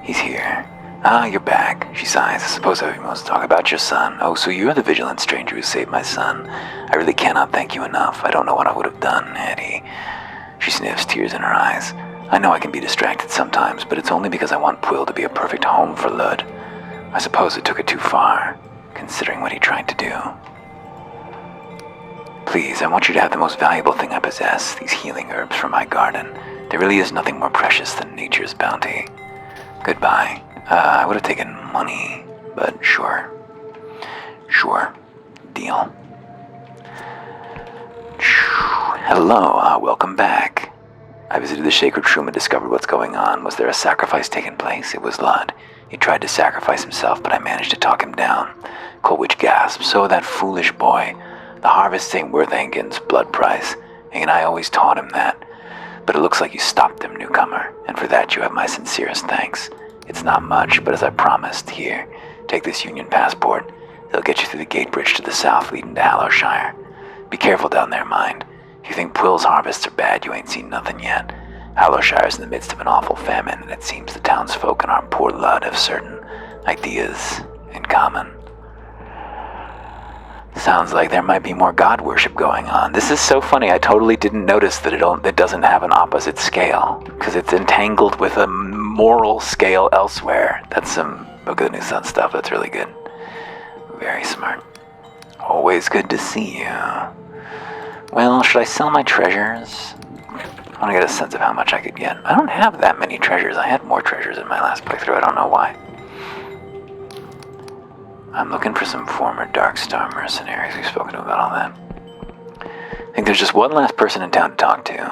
He's here. Ah, you're back, she sighs. I suppose I must talk about your son. Oh, so you're the vigilant stranger who saved my son. I really cannot thank you enough. I don't know what I would have done had he... She sniffs, tears in her eyes. I know I can be distracted sometimes, but it's only because I want Puil to be a perfect home for Lud. I suppose it took it too far, considering what he tried to do. Please, I want you to have the most valuable thing I possess, these healing herbs from my garden. There really is nothing more precious than nature's bounty. Goodbye. I would have taken money, but sure. Sure. Deal. Hello, welcome back. I visited the sacred room and discovered what's going on. Was there a sacrifice taking place? It was Lud. He tried to sacrifice himself, but I managed to talk him down. Colwich gasped. So that foolish boy. The harvest ain't worth Engin's blood price, and I always taught him that. But it looks like you stopped him, newcomer, and for that you have my sincerest thanks. It's not much, but as I promised, here, take this Union passport. It'll get you through the gate bridge to the south leading to Hallowshire. Be careful down there, mind. If you think Puil's harvests are bad, you ain't seen nothing yet. Hallowshire's in the midst of an awful famine, and it seems the townsfolk and our poor Lud have certain ideas in common. Sounds like there might be more god worship going on. This is so funny. I totally didn't notice that it doesn't have an opposite scale, because it's entangled with a moral scale elsewhere. That's some Book of the New Sun stuff. That's really good. Very smart. Always good to see you. Well, should I sell my treasures? I want to get a sense of how much I could get. I don't have that many treasures. I had more treasures in my last playthrough. I don't know why. I'm looking for some former Darkstar mercenaries. We've spoken about all that. I think there's just one last person in town to talk to.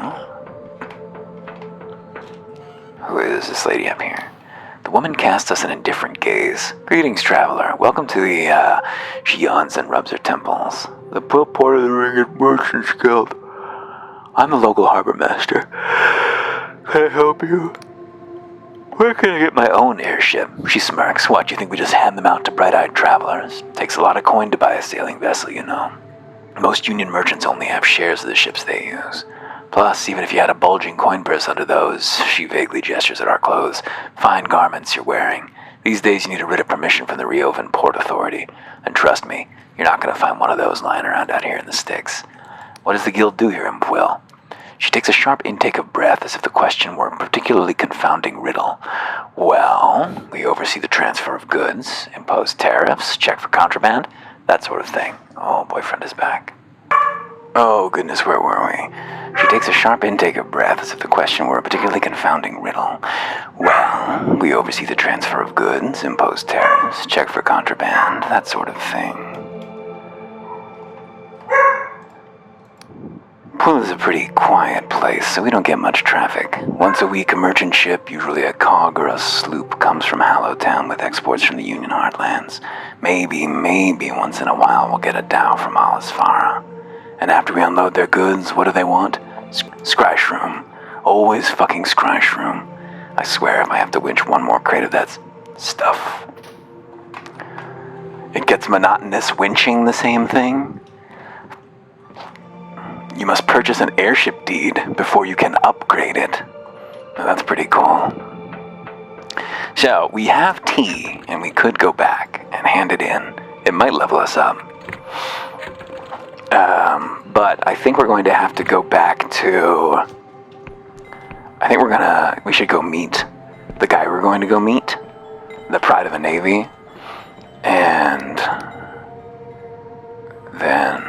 Who is this lady up here? The woman casts us an indifferent gaze. Greetings, traveler. Welcome to the, she yawns and rubs her temples. The purport of the Ringed Merchants Guild. I'm the local harbor master. Can I help you? Where can I get my own airship? She smirks. What, you think we just hand them out to bright-eyed travelers? Takes a lot of coin to buy a sailing vessel, you know. Most Union merchants only have shares of the ships they use. Plus, even if you had a bulging coin purse under those, she vaguely gestures at our clothes, fine garments you're wearing. These days you need a writ of permission from the Riovan Port Authority. And trust me, you're not going to find one of those lying around out here in the sticks. What does the guild do here, Impuil? She takes a sharp intake of breath as if the question were a particularly confounding riddle. Well, we oversee the transfer of goods, impose tariffs, check for contraband, that sort of thing. Oh, boyfriend is back. Oh, goodness, where were we? She takes a sharp intake of breath as if the question were a particularly confounding riddle. Well, we oversee the transfer of goods, impose tariffs, check for contraband, that sort of thing. Pool is a pretty quiet place, so we don't get much traffic. Once a week, a merchant ship, usually a cog or a sloop, comes from Hallowtown with exports from the Union Heartlands. Maybe once in a while we'll get a dhow from Alisfara. And after we unload their goods, what do they want? Scrysh room. Always fucking scrysh room. I swear if I have to winch one more crate of that stuff. It gets monotonous winching the same thing. You must purchase an airship deed before you can upgrade it. Now, that's pretty cool. So, we have tea, and we could go back and hand it in. It might level us up. But I think we're going to have to go back to... we should go meet the guy we're going to go meet. The Pride of the Navy. And then...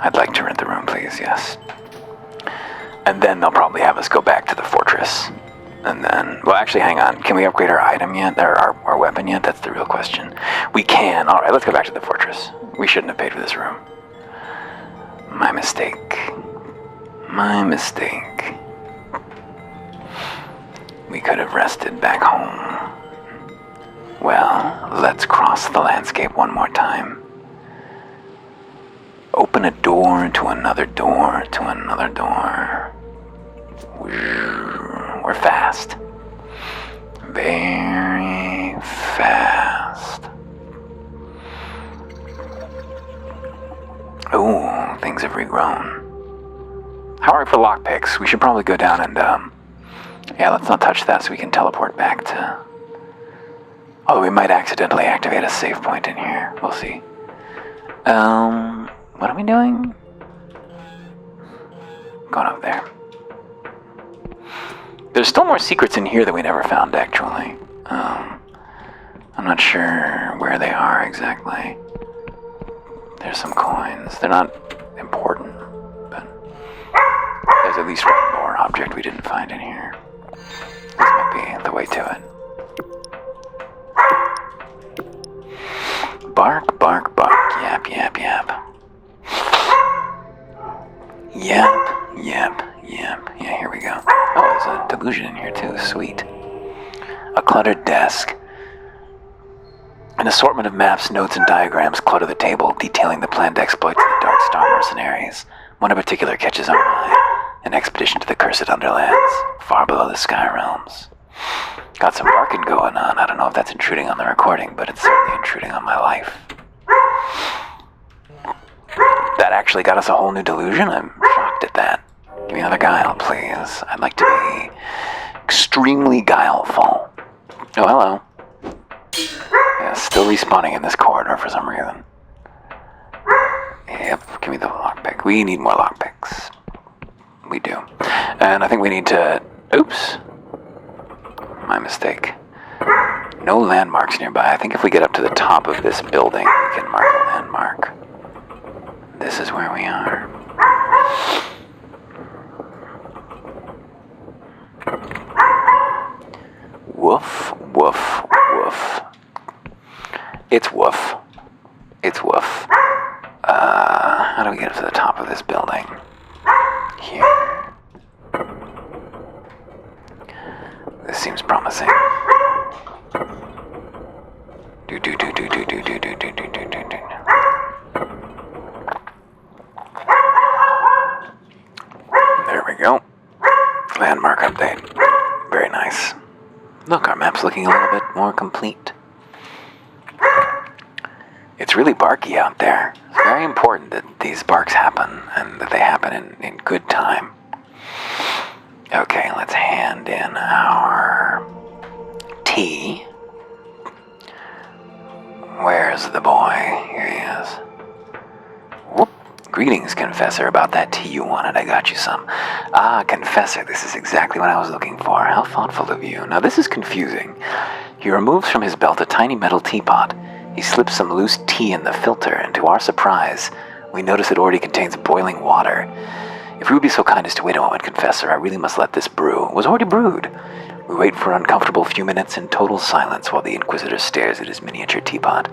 I'd like to rent the room, please, yes. And then they'll probably have us go back to the fortress. And then, well, actually, hang on. Can we upgrade our item yet? Or our weapon yet? That's the real question. We can. All right, let's go back to the fortress. We shouldn't have paid for this room. My mistake. My mistake. We could have rested back home. Well, let's cross the landscape one more time. Open a door to another door to another door. We're fast. Very fast. Ooh, things have regrown. How are we for lockpicks? We should probably go down and, yeah, let's not touch that so we can teleport back to... Although we might accidentally activate a save point in here. We'll see. What are we doing? Going up there. There's still more secrets in here that we never found, actually. I'm not sure where they are exactly. There's some coins. They're not important, but there's at least one more object we didn't find in here. This might be the way to it. Bark, bark, bark. Yap, yap, yap. Yep, yep, yep. Yeah, here we go. Oh, there's a delusion in here too. Sweet. A cluttered desk. An assortment of maps, notes, and diagrams clutter the table, detailing the planned exploits of the Dark Star mercenaries. One in particular catches our eye. An expedition to the Cursed Underlands, far below the Sky Realms. Got some barking going on. I don't know if that's intruding on the recording, but it's certainly intruding on my life. That actually got us a whole new delusion? I'm shocked at that. Give me another guile, please. I'd like to be extremely guileful. Oh, hello. Yeah, still respawning in this corridor for some reason. Yep, give me the lockpick. We need more lockpicks. We do. And I think we need to... Oops. My mistake. No landmarks nearby. I think if we get up to the top of this building, we can mark a landmark. This is where we are. Woof, woof, woof. It's woof. It's woof. How do we get up to the top of this building? Here. This seems promising. Do do do do do do do do do do do do. There we go. Landmark update. Very nice. looking a little bit more complete. It's really barky out there. It's very important that these barks happen, and that they happen in good time. Okay, let's hand in our tea. Where's the boy? Here he is. Whoop. Greetings, Confessor. About that tea you wanted, I got you some. Ah, Confessor, this is exactly what I was looking for. How thoughtful of you. Now, this is confusing. He removes from his belt a tiny metal teapot. He slips some loose tea in the filter, and to our surprise, we notice it already contains boiling water. If you would be so kind as to wait a moment, Confessor, I really must let this brew. It was already brewed. We wait for an uncomfortable few minutes in total silence while the Inquisitor stares at his miniature teapot.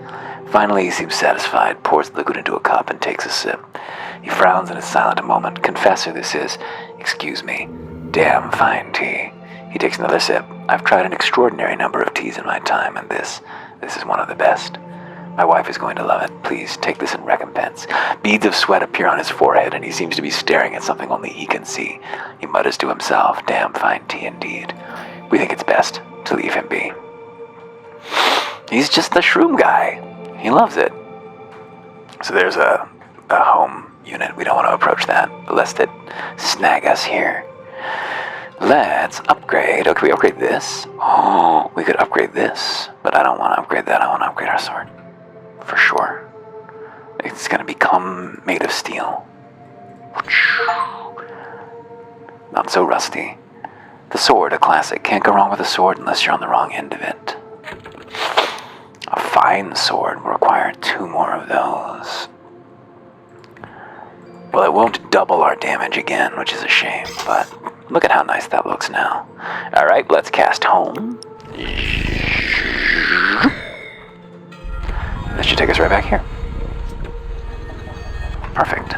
Finally, he seems satisfied, pours the liquid into a cup, and takes a sip. He frowns and is silent a moment. Confessor, this is, excuse me, damn fine tea. He takes another sip. I've tried an extraordinary number of teas in my time, and this is one of the best. My wife is going to love it. Please take this in recompense. Beads of sweat appear on his forehead, and he seems to be staring at something only he can see. He mutters to himself, damn fine tea indeed. We think it's best to leave him be. He's just the shroom guy. He loves it. So there's a home unit. We don't want to approach that, lest it snag us here. Let's upgrade. Oh, can we upgrade this? Oh, we could upgrade this, but I don't want to upgrade that. I want to upgrade our sword. For sure. It's going to become made of steel. Not so rusty. The sword, a classic. Can't go wrong with a sword unless you're on the wrong end of it. A fine sword will require 2 more of those. Well, it won't double our damage again, which is a shame, but look at how nice that looks now. Alright, let's cast home. This should take us right back here. Perfect.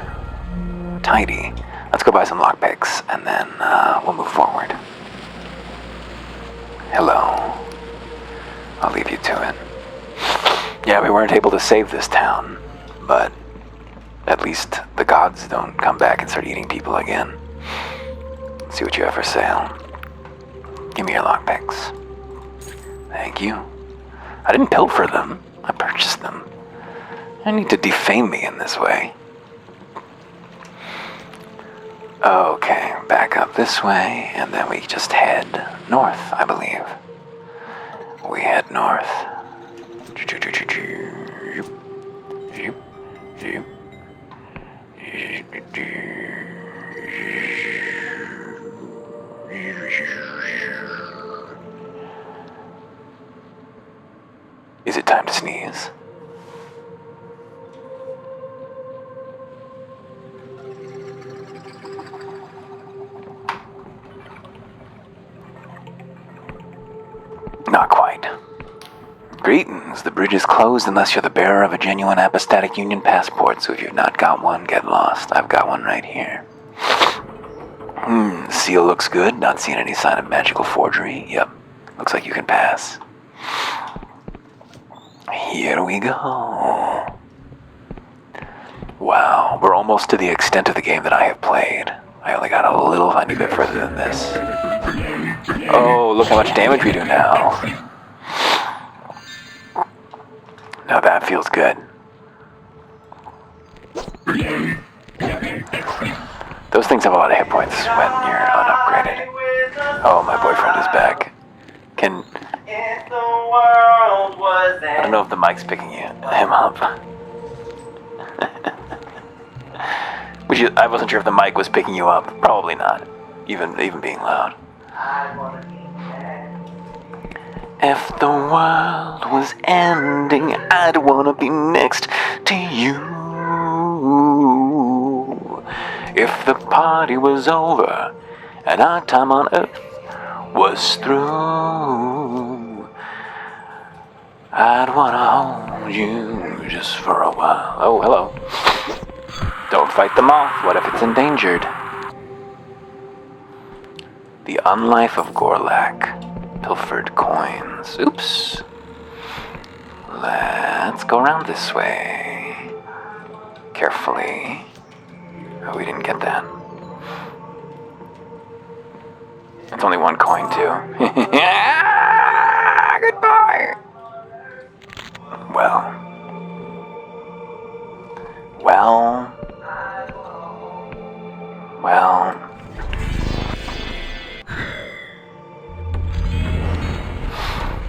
Tidy. Let's go buy some lockpicks, and then we'll move forward. Hello. I'll leave you to it. Yeah, we weren't able to save this town, but at least the gods don't come back and start eating people again. Let's see what you have for sale. Give me your lockpicks. Thank you. I didn't pilfer them. I purchased them. I need to defame me in this way. Okay, back up this way, and then we just head north, I believe. We head north. Is it time to sneeze? Not quite. Greetings. The bridge is closed unless you're the bearer of a genuine apostatic union passport, so if you've not got one, get lost. I've got one right here. Seal looks good. Not seeing any sign of magical forgery. Yep. Looks like you can pass. Here we go. Wow, we're almost to the extent of the game that I have played. I only got a little tiny bit further than this. Oh, look how much damage we do now. Now that feels good. Those things have a lot of hit points when you're unupgraded. Oh, my boyfriend is back. I don't know if the mic's picking him up. I wasn't sure if the mic was picking you up. Probably not. Even being loud. If the world was ending, I'd wanna be next to you. If the party was over and our time on earth was through, I'd wanna hold you just for a while. Oh, hello. Don't fight the moth. What if it's endangered? The Unlife of Gorlak. Pilfered coins. Oops. Let's go around this way. Carefully. Oh, we didn't get that. It's only 1 coin, too. Bye. Well.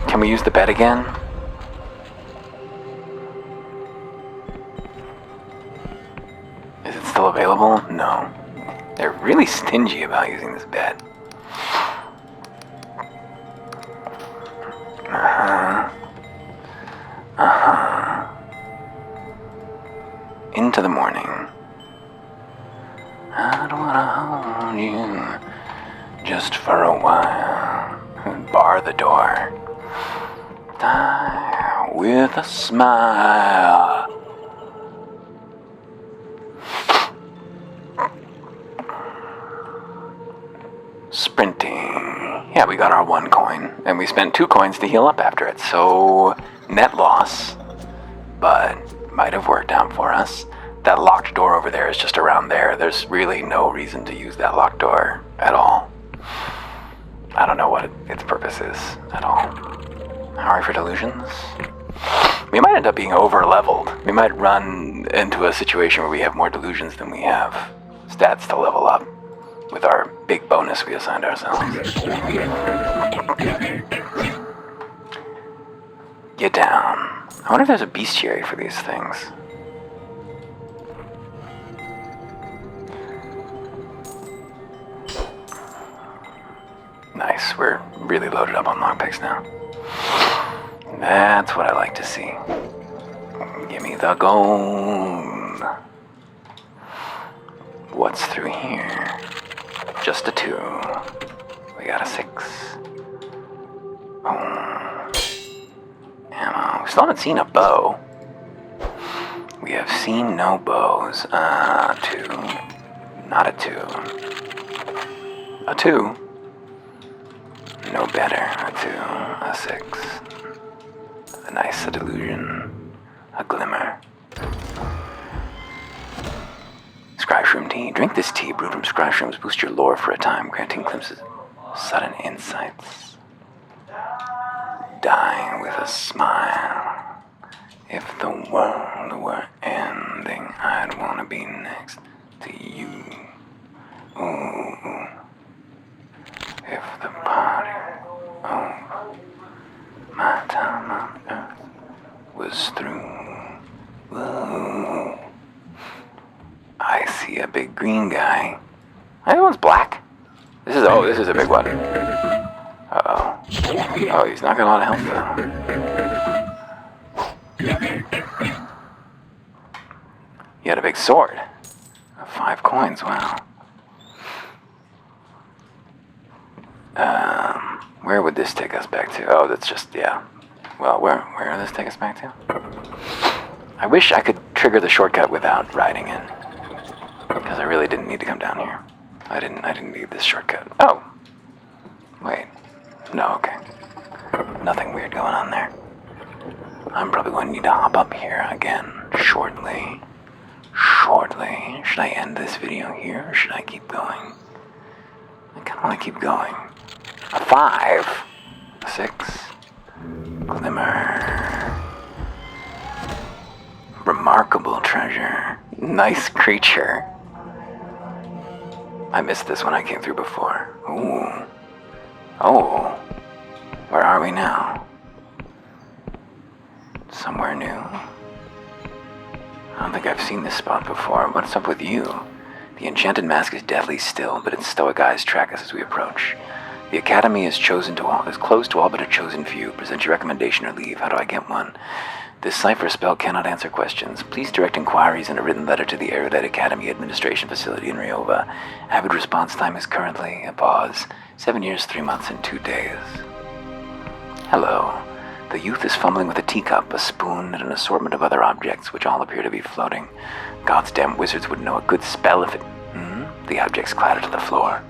Can we use the bed again? Is it still available? No. They're really stingy about using this bed. Into the morning. I don't wanna hold you just for a while. Bar the door. Die with a smile. Sprinting. Yeah, we got our 1 coin, and we spent 2 coins to heal up after it, so net loss, but might have worked out for us. That locked door over there is just around there. There's really no reason to use that locked door at all. I don't know what its purpose is at all. How are we for delusions? We might end up being over-leveled. We might run into a situation where we have more delusions than we have stats to level up with our big bonus we assigned ourselves. Get down. I wonder if there's a bestiary for these things. Nice, we're really loaded up on lockpicks now. That's what I like to see. Give me the gold. What's through here? Just a 2. We got a 6. Ammo. We still haven't seen a bow. We have seen no bows. 2. Not a 2. A 2. No better. A 2. A 6. A nice delusion. A glimmer. Scryshroom tea. Drink this tea brewed from scryshrooms. Boost your lore for a time, granting glimpses of sudden insights. Dying with a smile. If the world were ending, I'd want to be next to you. Ooh. If the party over, my time on earth was through. Ooh. I see a big green guy. That one's black. This is a big one. Uh-oh. Oh, he's not got a lot of health though. He had a big sword. 5 coins, wow. Where would this take us back to? Oh, that's just, yeah. Well, where would this take us back to? I wish I could trigger the shortcut without riding in. Because I really didn't need to come down here. I didn't need this shortcut. Oh! Wait. No, okay. Nothing weird going on there. I'm probably going to need to hop up here again shortly. Should I end this video here or should I keep going? I kind of want to keep going. A 5. A 6. Glimmer. Remarkable treasure. Nice creature. I missed this when I came through before. Ooh. Oh. Where are we now? Somewhere new. I don't think I've seen this spot before. What's up with you? The enchanted mask is deathly still, but its stoic eyes track us as we approach. The academy is closed to all but a chosen few. Present your recommendation or leave. How do I get one? This cipher spell cannot answer questions. Please direct inquiries in a written letter to the Erudite Academy Administration Facility in Ryova. Average response time is currently, a pause, 7 years, 3 months, and 2 days. Hello. The youth is fumbling with a teacup, a spoon, and an assortment of other objects, which all appear to be floating. God's damn wizards would know a good spell if it... The objects clatter to the floor.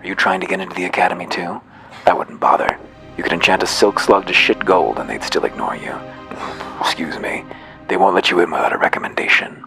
Are you trying to get into the academy too? That wouldn't bother. You could enchant a silk slug to shit gold and they'd still ignore you. Excuse me. They won't let you in without a recommendation.